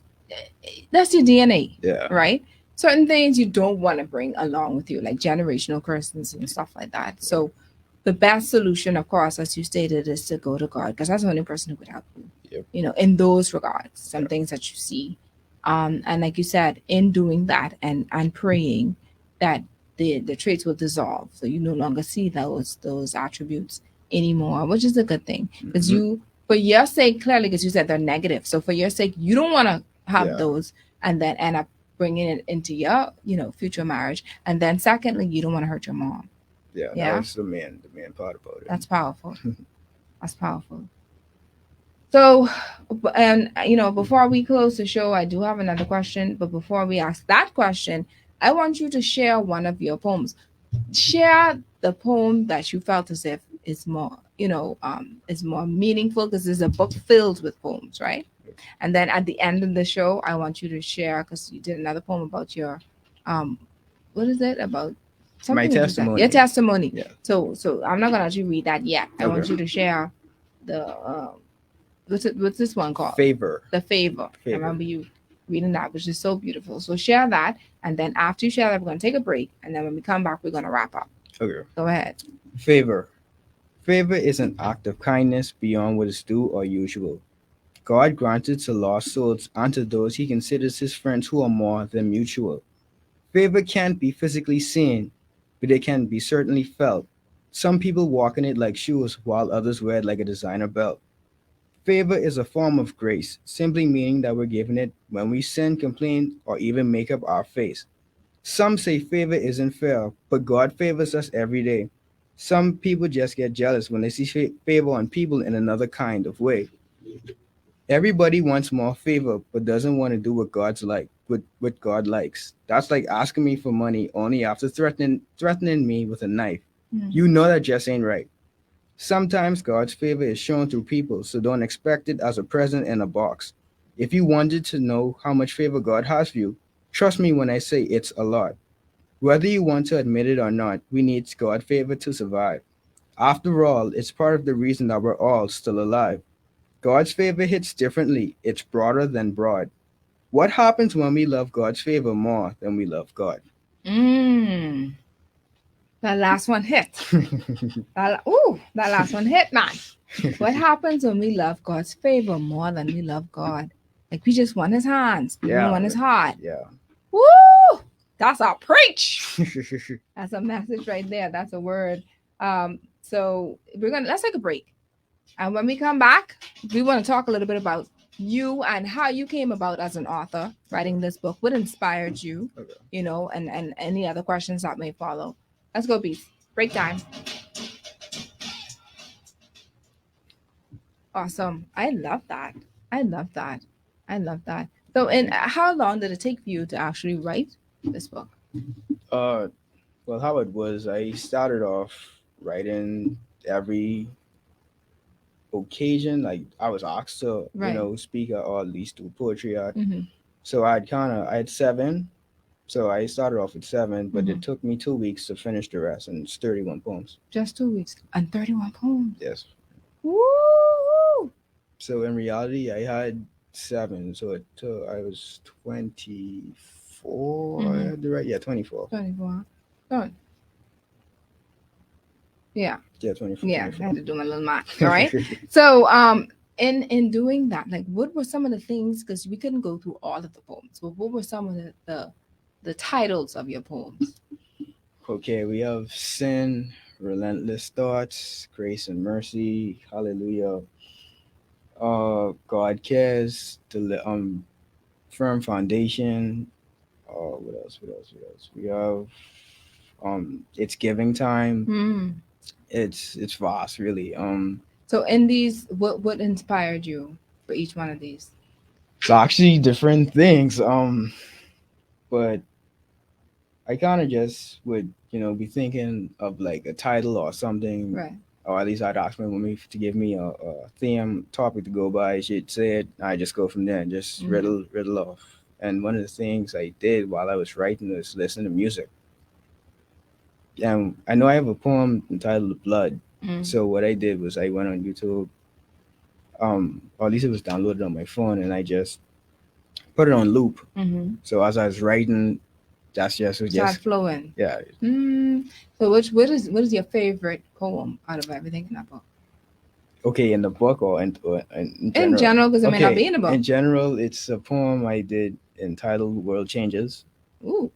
that's your DNA, Yeah. right? Certain things you don't want to bring along with you, like generational curses and stuff like that. So the best solution, of course, as you stated, is to go to God, because that's the only person who could help you. Yep. In those regards, some things that you see, and like you said, in doing that and praying that the traits will dissolve, so you no longer see those attributes anymore, which is a good thing, because you for your sake, clearly, because you said they're negative. So for your sake, you don't want to have Yeah. those and then end up bringing it into your, future marriage. And then secondly, you don't want to hurt your mom. Yeah, Yeah. that was the main part about it. That's powerful. That's powerful. So, and before we close the show, I do have another question. But before we ask that question, I want you to share one of your poems. Share the poem that you felt as if is more, is more meaningful, because there's a book filled with poems, right? And then at the end of the show, I want you to share, because you did another poem about your, what is it about? My Something that you said. testimony. Your testimony. Yeah. So I'm not gonna actually read that yet. I want Okay. you to share the what's this one called? Favor. The favor. I remember you reading that, which is so beautiful. So share that, and then after you share that, we're gonna take a break, and then when we come back, we're gonna wrap up. Okay. Go ahead. Favor. Favor is an act of kindness beyond what is due or usual. God granted to lost souls and to those he considers his friends who are more than mutual. Favor can't be physically seen, but it can be certainly felt. Some people walk in it like shoes, while others wear it like a designer belt. Favor is a form of grace, simply meaning that we're given it when we sin, complain, or even make up our face. Some say favor isn't fair, but God favors us every day. Some people just get jealous when they see favor on people in another kind of way. Everybody wants more favor, but doesn't want to do what God's like, what God likes. That's like asking me for money only after threatening me with a knife. You know that just ain't right. Sometimes God's favor is shown through people, so don't expect it as a present in a box. If you wanted to know how much favor God has for you, trust me when I say it's a lot. Whether you want to admit it or not, we need God's favor to survive. After all, it's part of the reason that we're all still alive. God's favor hits differently. It's broader than broad. What happens when we love God's favor more than we love God? That last one hit. That last one hit, man. What happens when we love God's favor more than we love God? Like we just want his hands. We don't want his heart. Yeah. Woo! That's a preach. That's a message right there. That's a word. So let's take a break. And when we come back, we want to talk a little bit about you and how you came about as an author writing this book. What inspired you? Okay. And any other questions that may follow. Let's go, Beast. Break time. Awesome. I love that. So, and how long did it take for you to actually write this book? Well, how it was, I started off writing every occasion. Like I was asked to, speak or at least do poetry art. Mm-hmm. So I had 7. So I started off with 7, but it took me 2 weeks to finish the rest, and it's 31 poems. Just 2 weeks and 31 poems. Yes. Woo! So in reality, I had 7. So I was 24. I had to write. Yeah, 24. 24. Good. Yeah. Yeah, 24. Yeah, 24. I had to do my little math. All right. So in doing that, like, what were some of the things? Because we couldn't go through all of the poems, but what were some of the titles of your poems? Okay, we have Sin, Relentless Thoughts, Grace and Mercy, Hallelujah, God Cares, Firm Foundation. What else? We have It's Giving Time. It's vast, really. So in these, what inspired you for each one of these? It's actually different things. But I kind of just would, be thinking of like a title or something, right? Or at least I'd ask me to give me a theme topic to go by. She'd say it. I just go from there and just riddle off. And one of the things I did while I was writing was listen to music. And I know I have a poem entitled Blood. So what I did was I went on YouTube, or at least it was downloaded on my phone, and I just put it on loop. So as I was writing, that's just flowing. Yeah. So what is your favorite poem out of everything in that book? Okay, in the book or in general? In general, because it may not be in the book. In general, it's a poem I did entitled World Changes. Ooh.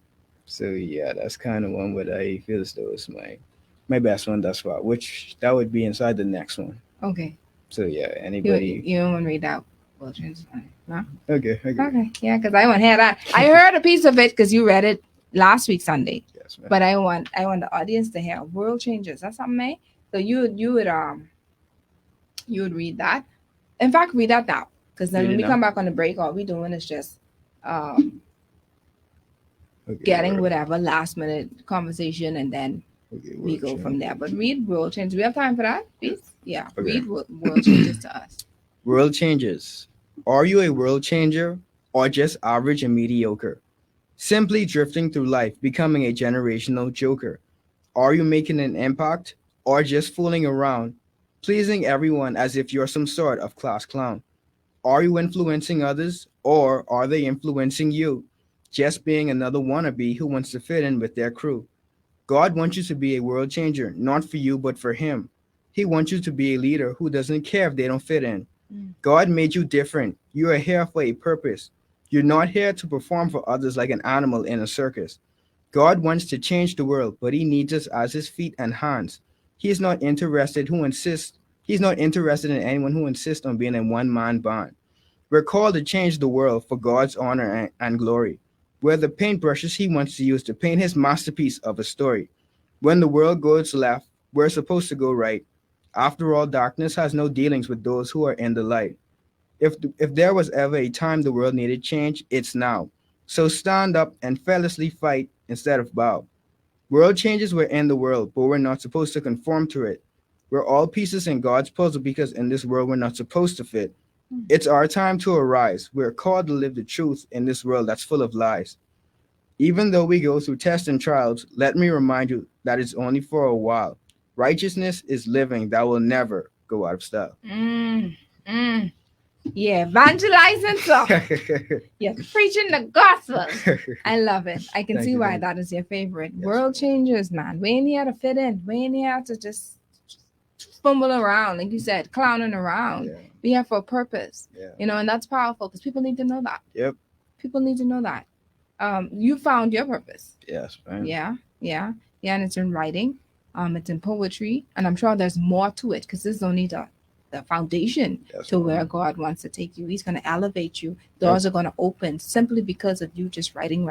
So yeah, that's kind of one what I feel as though it's my best one thus far, which that would be inside the next one. Okay. So yeah, You, anybody? you don't want to read that World Changes? No? Okay. Okay. Yeah, because I want to hear that. I heard a piece of it because you read it last week Sunday. Yes, man. But I want the audience to hear World Changes. That's something, eh? So you would read that. In fact, read that now. Because then Read when it we now? come back on the break, all we doing is just Okay, getting world- whatever last minute conversation, and then okay, we world go from there. changes. But read World Changes. We have time for that, please? Yeah. Okay. Read World Changes to us. World changes. Are you a world changer or just average and mediocre? Simply drifting through life, becoming a generational joker. Are you making an impact or just fooling around, pleasing everyone as if you're some sort of class clown? Are you influencing others or are they influencing you? Just being another wannabe who wants to fit in with their crew. God wants you to be a world changer, not for you, but for Him. He wants you to be a leader who doesn't care if they don't fit in. God made you different. You are here for a purpose. You're not here to perform for others like an animal in a circus. God wants to change the world, but He needs us as His feet and hands. He's not interested He's not interested in anyone who insists on being a one-man band. We're called to change the world for God's honor and glory. We're the paintbrushes He wants to use to paint His masterpiece of a story. When the world goes left, we're supposed to go right. After all, darkness has no dealings with those who are in the light. If there was ever a time the world needed change, it's now. So stand up and fearlessly fight instead of bow. World changes were in the world, but we're not supposed to conform to it. We're all pieces in God's puzzle because in this world we're not supposed to fit. It's our time to arise. We're called to live the truth in this world that's full of lies. Even though we go through tests and trials, let me remind you that it's only for a while. Righteousness is living that will never go out of style. Yeah, evangelizing, so yes, preaching the gospel. I love it. I can Thank see you, why thank you. that is your favorite. Yes. World changers, man. We ain't here to fit in. We ain't here to just fumble around, like you said, clowning around. Yeah, We here for a purpose, yeah. and that's powerful because people need to know that. Yep. People need to know that. You found your purpose. Yes, man. Yeah, and it's in writing. It's in poetry, and I'm sure there's more to it because this is only the foundation Yes, to man. where God wants to take you. He's going to elevate you. Doors are going to open simply because of you just writing.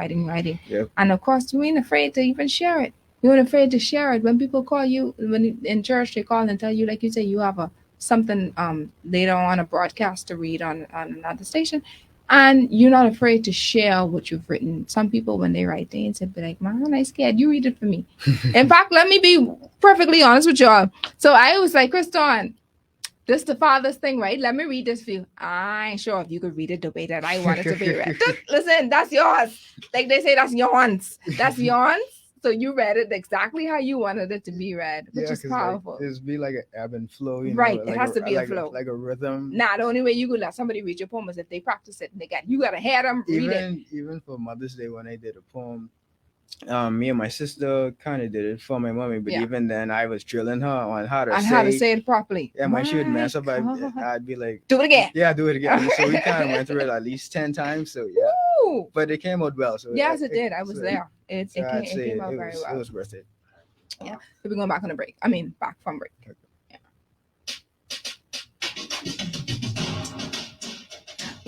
Yep. And of course, you ain't afraid to even share it. You ain't afraid to share it. When people call you, when in church they call and tell you, like you say, you have something later on a broadcast to read on another station, and you're not afraid to share what you've written. Some people, when they write, they say, be like, man, I'm scared. You read it for me. In fact, let me be perfectly honest with y'all. So I was like, Christon, this the father's thing, right? Let me read this for you. I ain't sure if you could read it the way that I want it to be read. Listen, that's yours. Like they say, that's yours. That's yours. So you read it exactly how you wanted it to be read, which is 'cause, powerful. Like, it's be like an ebb and flow, you Right, know. it Like has to be a flow. like a rhythm. Nah, the only way you could let somebody read your poem is if they practice it and you gotta hear them read it. Even for Mother's Day when I did a poem, me and my sister kind of did it for my mommy, but Yeah. even then I was drilling her on how to And say. how to say it properly. And when she would mess up, My God. I'd be like, Do it again. yeah, do it again. So we kind of went through it at least 10 times. So yeah, Woo! but it came out well. So Yes, it did. I was so- there. It So I'd came, say it came out very it well. was worth it. We're going back on a break. I mean, back from break. Yeah.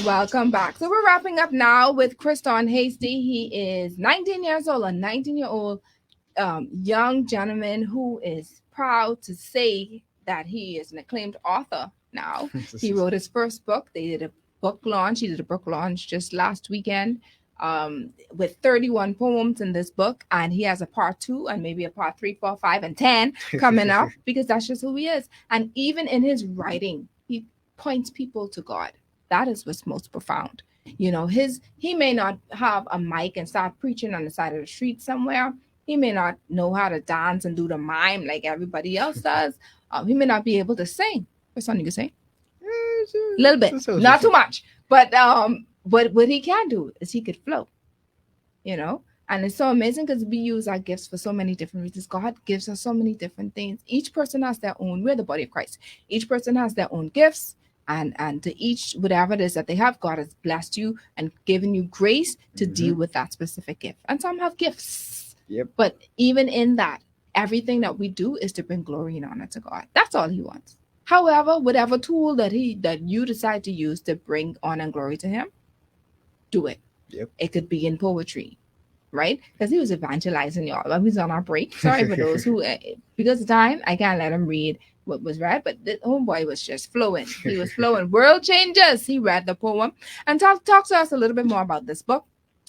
Welcome back. So we're wrapping up now with Christon Heastie. He is 19 years old, a 19-year-old young gentleman who is proud to say that he is an acclaimed author now. He wrote his first book. They did a book launch. He did a book launch just last weekend with 31 poems in this book. And he has a part 2 and maybe a part 3, 4, 5, and 10 coming up because that's just who he is. And even in his writing, he points people to God. That is what's most profound. You know, he may not have a mic and start preaching on the side of the street somewhere. He may not know how to dance and do the mime like everybody else does. He may not be able to sing. What's something you can say? A little bit, not too much. But what he can do is he could flow. You know, and it's so amazing because we use our gifts for so many different reasons. God gives us so many different things. Each person has their own. We're the body of Christ. Each person has their own gifts. And to each, whatever it is that they have, God has blessed you and given you grace to deal with that specific gift. And some have gifts. Yep. But even in that, everything that we do is to bring glory and honor to God. That's all he wants. However, whatever tool that you decide to use to bring honor and glory to him, do it. Yep. It could be in poetry, right? Because he was evangelizing y'all. When we was on our break. Sorry for those who, because of time, I can't let him read what was read, but the homeboy was just flowing. He was flowing. World Changers. He read the poem. And talk to us a little bit more about this book.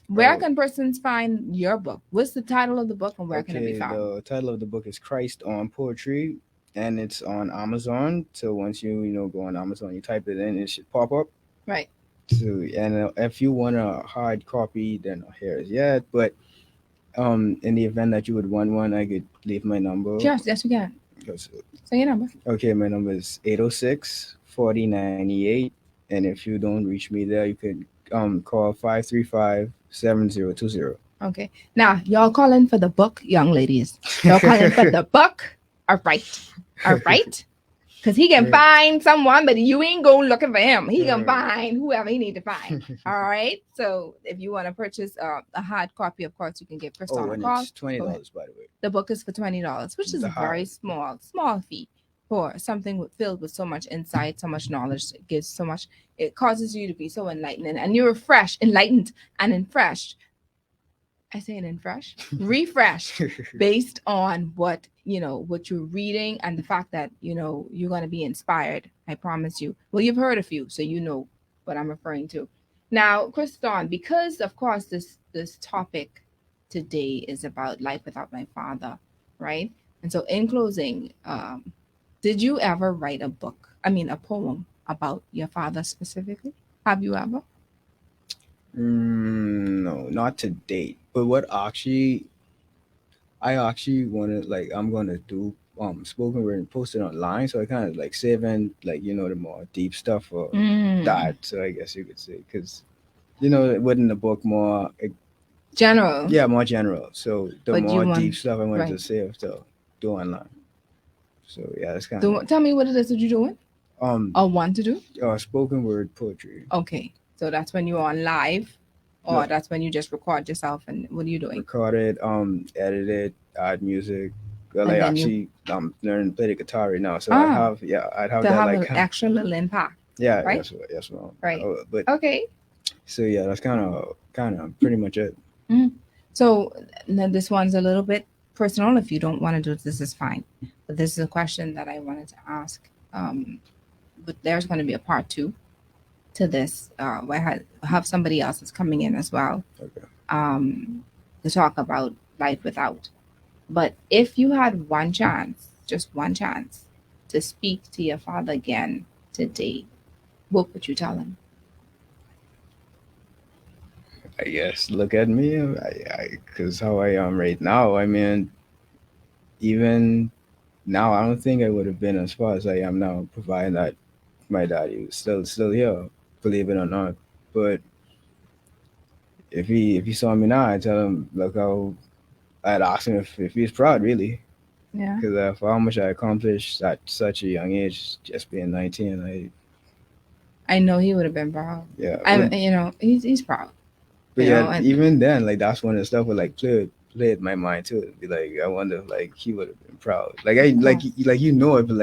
Where can persons find your book? What's the title of the book and where can it be found? The title of the book is Christ on Poetry, and it's on Amazon. So once you go on Amazon, you type it in, it should pop up. Right. So, and if you want a hard copy, then here is yet. But in the event that you would want one, I could leave my number. Yes, we can. Say your number. Okay, my number is 806-4098. And if you don't reach me there, you could call 535-7020. Okay. Now, y'all calling for the book, young ladies. Y'all calling for the book. All right. All right. Because he can find someone, but you ain't going looking for him. He can find whoever he need to find. All right. So if you want to purchase a hard copy, of course, you can get Christon a call. It's $20, by the way. The book is for $20, which is a very small fee for something filled with so much insight, so much knowledge. It gives so much. It causes you to be so enlightened, and you're enlightened, and refreshed. I say it in fresh, refreshed, based on what you're reading and the fact that you're going to be inspired. I promise you. Well, you've heard a few, so you know what I'm referring to. Now, Christon, because of course this topic today is about life without my father, right? And so, in closing, did you ever write a poem about your father specifically? Have you ever? No, not to date. But what I actually want to I'm gonna do spoken word and post it online. So I kind of saving the more deep stuff for that. So I guess you could say because it wasn't the book more general. Yeah, more general. So the more deep stuff I wanted to save to do online. So yeah, that's kind of. Tell me what it is that you're doing. Or want to do? Spoken word poetry. Okay. So that's when you're on live, or that's when you just record yourself, and what are you doing? Record it, edit it, add music. Well, I'm learning to play the guitar right now, so I'd have that an extra little impact. Yeah, right? Yes, ma'am. Right. But okay. So yeah, that's kind of pretty much it. Mm-hmm. So now this one's a little bit personal. If you don't want to do this is fine. But this is a question that I wanted to ask. But there's going to be a part 2. To this, where I have somebody else that's coming in as well, to talk about life without. But if you had just one chance, to speak to your father again today, what would you tell him? I guess look at me, because how I am right now. I mean, even now, I don't think I would have been as far as I am now, providing that my daddy was still here. Believe it or not, but if he saw me now, I'd tell him I'd ask him if he's proud, really. Yeah. Because for how much I accomplished at such a young age, just being 19, I know he would have been proud. Yeah. He's proud. But even then, that's when the stuff would played my mind too. It'd be I wonder he would have been proud. It, but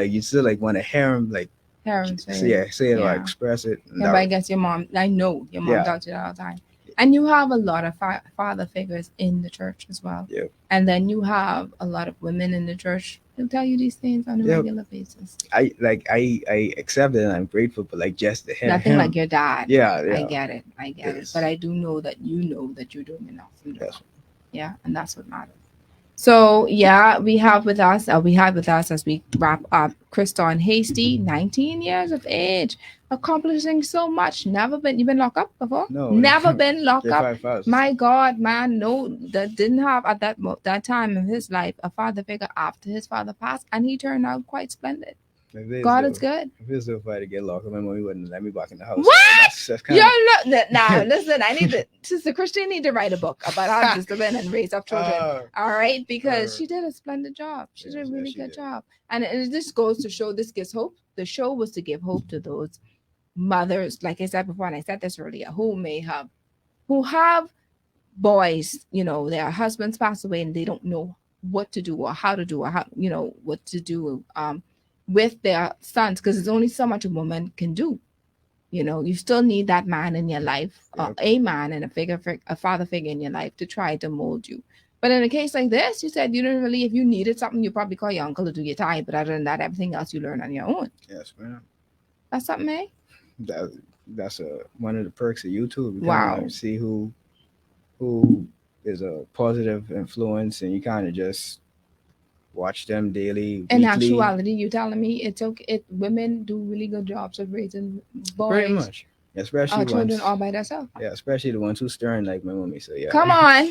you still want to hear him say it or express it. Yeah, but I guess your mom, I know your mom talks to you all the time. And you have a lot of father figures in the church as well. Yeah. And then you have a lot of women in the church who tell you these things on a regular basis. I accept it and I'm grateful, but just to hear nothing him. like your dad. Yeah. I get it. But I do know that you're doing enough. Yes. Yeah, and that's what matters. So we have with us as we wrap up Christon Heastie, 19 years of age, accomplishing so much. You've been locked up before? No. Never been locked up. 5 My God, man, no, that didn't have at that time in his life a father figure after his father passed, and he turned out quite splendid. God is good. If it's so far to get locked up, my mom wouldn't let me back in the house. What? That's now listen, Sister Christian need to write a book about how to discipline and raise up children. All right, because she did a splendid job. She did a really good job, and it just goes to show this gives hope. The show was to give hope to those mothers, like I said before, and I said this earlier, who have boys, their husbands pass away and they don't know what to do or how to do or how what to do. with their sons, because it's only so much a woman can do. You know, you still need that man in your life, Yep. a man and a father figure in your life to try to mold you. But in a case like this, you said you didn't really, if you needed something, you probably call your uncle to do your tie. But other than that, everything else you learn on your own. Yes, ma'am. That's something, eh? That that's one of the perks of YouTube. You kind Wow. of see who is a positive influence, and you kind of just watch them daily, In weekly, actuality, you telling me it's okay. Women do really good jobs of raising pretty boys, much. Especially children ones, all by themselves. yeah, especially the ones who stern like my mommy. So yeah. Come on.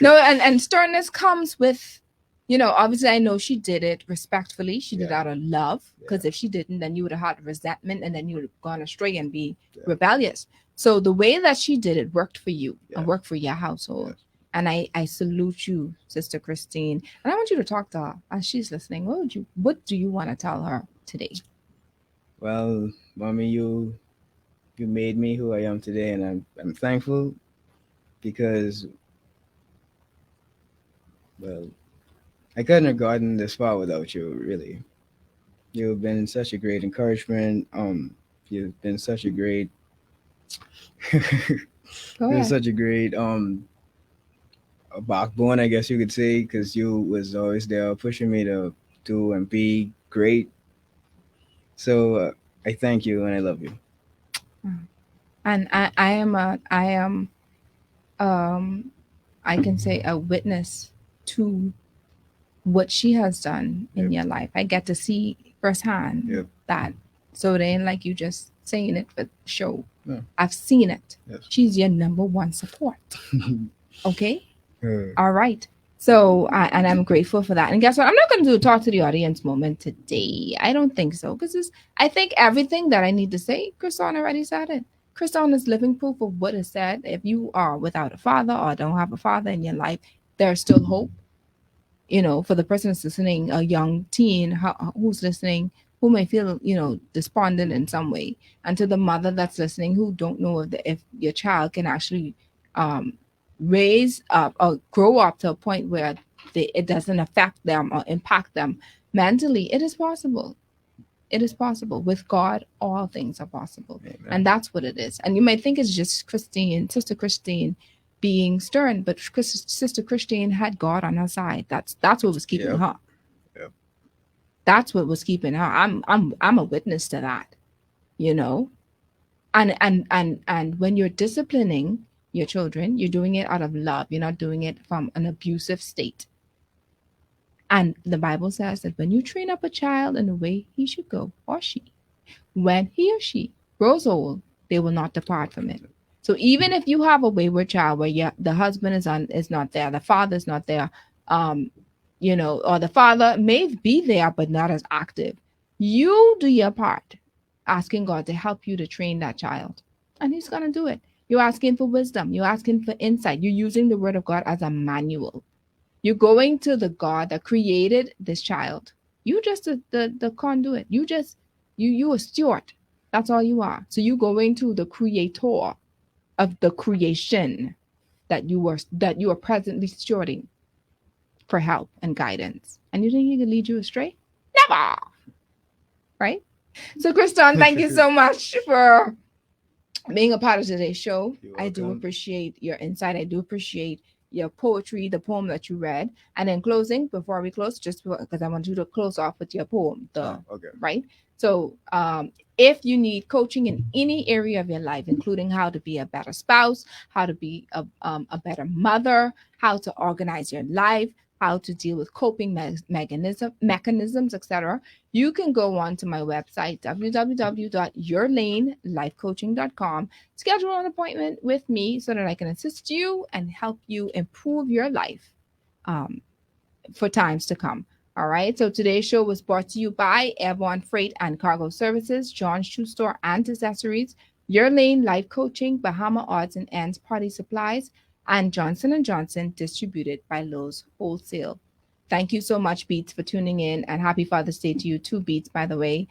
No, and sternness comes with, you know, obviously I know she did it respectfully. She did it Yeah. out of love. Because Yeah. if she didn't, then you would have had resentment and then you would have gone astray and be Yeah. rebellious. So the way that she did it worked for you Yeah. and worked for your household. Yes. And I salute you, Sister Christine. And I want you to talk to her as she's listening. What do you want to tell her today? Well, mommy, you made me who I am today, and I'm thankful because, well, I couldn't have gotten this far without you. Really, you've been such a great encouragement. You've been such a great, Go you're ahead. such a great a backbone, I guess you could say, because you was always there pushing me to do and be great. So I thank you and I love you. And I am um I can say a witness to what she has done in Yep. your life. I get to see firsthand Yep. that. So it ain't like you just saying it for show. Yeah. I've seen it. Yes. She's your number one support. Okay? Uh, All right. So, and I'm grateful for that. And guess what? I'm not going to do a talk to the audience moment today. I don't think so. Because I think everything that I need to say, Christon already said it. Christon is living proof of what is said. If you are without a father or don't have a father in your life, there's still hope. You know, for the person that's listening, a young teen who's listening, who may feel, you know, despondent in some way. And to the mother that's listening, who don't know if your child can actually um, raise up or grow up to a point where it doesn't affect them or impact them mentally, it is possible. It is possible. With God, all things are possible. amen. And that's what it is. And you might think it's just Sister Christine being stern, but Sister Christine had God on her side. That's what was keeping Yep. her. Yep. That's what was keeping her. I'm a witness to that, you know. And when you're disciplining your children, you're doing it out of love. You're not doing it from an abusive state. And the Bible says that when you train up a child in the way he should go, or she, when he or she grows old, they will not depart from it. So even if you have a wayward child where the husband is not there, the father is not there, you know, or the father may be there but not as active, you do your part, asking God to help you to train that child, and He's gonna do it. You're asking for wisdom. You're asking for insight. You're using the Word of God as a manual. You're going to the God that created this child. You just the conduit. You a steward. That's all you are. So you going to the creator of the creation that you are presently stewarding for help and guidance. And you think he can lead you astray? Never. Right? So Christon, thank you so much for being a part of today's show. You're I do welcome. appreciate your insight. I do appreciate your poetry, the poem that you read. And in closing, before we close, just because I want you to close off with your poem, Okay. right? So if you need coaching in any area of your life, including how to be a better spouse, how to be a better mother, how to organize your life, how to deal with coping mechanisms, etc., you can go on to my website, www.yourlanelifecoaching.com, schedule an appointment with me so that I can assist you and help you improve your life for times to come. All right. So today's show was brought to you by Airborne Freight and Cargo Services, John's Shoe Store and Accessories, Your Lane Life Coaching, Bahama Odds and Ends Party Supplies, and Johnson & Johnson, distributed by Lowe's Wholesale. Thank you so much, Beats, for tuning in, and happy Father's Day to you too, Beats, by the way.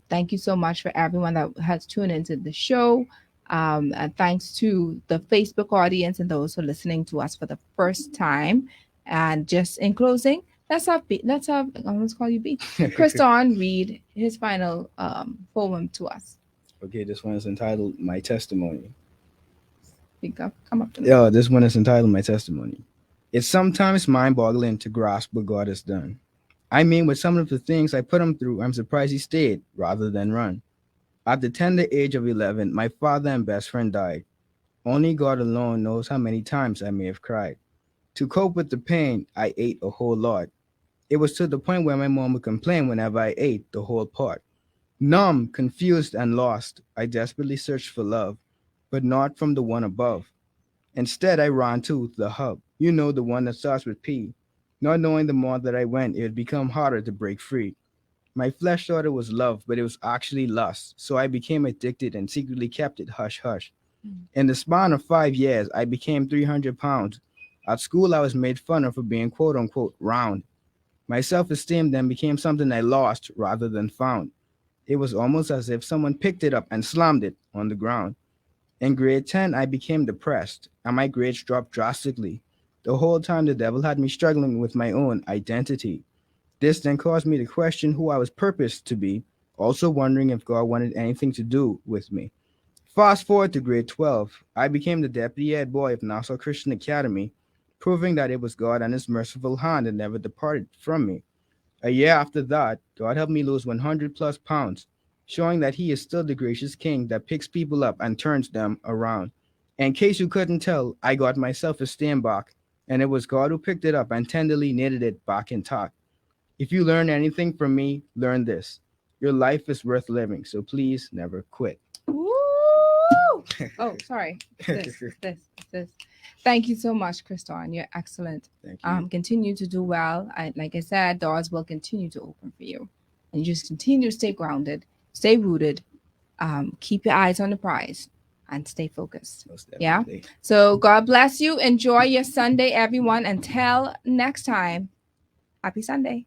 Thank you so much for everyone that has tuned into the show. And thanks to the Facebook audience and those who are listening to us for the first time. And just in closing, Let's have B. Let's have. I almost call you B. Christon read his final poem to us. Okay, this one is entitled "My Testimony." Speak up. Come up to me. Yeah, this one is entitled "My Testimony." It's sometimes mind-boggling to grasp what God has done. I mean, with some of the things I put him through, I'm surprised he stayed rather than run. At the tender age of 11, my father and best friend died. Only God alone knows how many times I may have cried. To cope with the pain, I ate a whole lot. It was to the point where my mom would complain whenever I ate the whole pot. Numb, confused, and lost, I desperately searched for love, but not from the one above. Instead, I ran to the hub. You know, the one that starts with P. Not knowing the more that I went, it would become harder to break free. My flesh thought it was love, but it was actually lust. So I became addicted and secretly kept it hush hush. In the span of 5 years, I became 300 pounds. At school, I was made fun of for being quote unquote round. My self esteem then became something I lost rather than found. It was almost as if someone picked it up and slammed it on the ground. In grade 10, I became depressed, and my grades dropped drastically. The whole time, the devil had me struggling with my own identity. This then caused me to question who I was purposed to be, also wondering if God wanted anything to do with me. Fast forward to grade 12, I became the deputy head boy of Nassau Christian Academy, proving that it was God and His merciful hand that never departed from me. A year after that, God helped me lose 100 plus pounds, showing that He is still the gracious King that picks people up and turns them around. In case you couldn't tell, I got my self esteem back, and it was God who picked it up and tenderly knitted it back intact. If you learn anything from me, learn this. Your life is worth living, so please never quit. Woo! Oh, sorry. This. Thank you so much, Christon. You're excellent. Thank you. Continue to do well. Like I said, doors will continue to open for you. And you just continue to stay grounded, stay rooted, keep your eyes on the prize, and stay focused. Most Yeah? definitely. So God bless you. Enjoy your Sunday, everyone. Until next time, happy Sunday.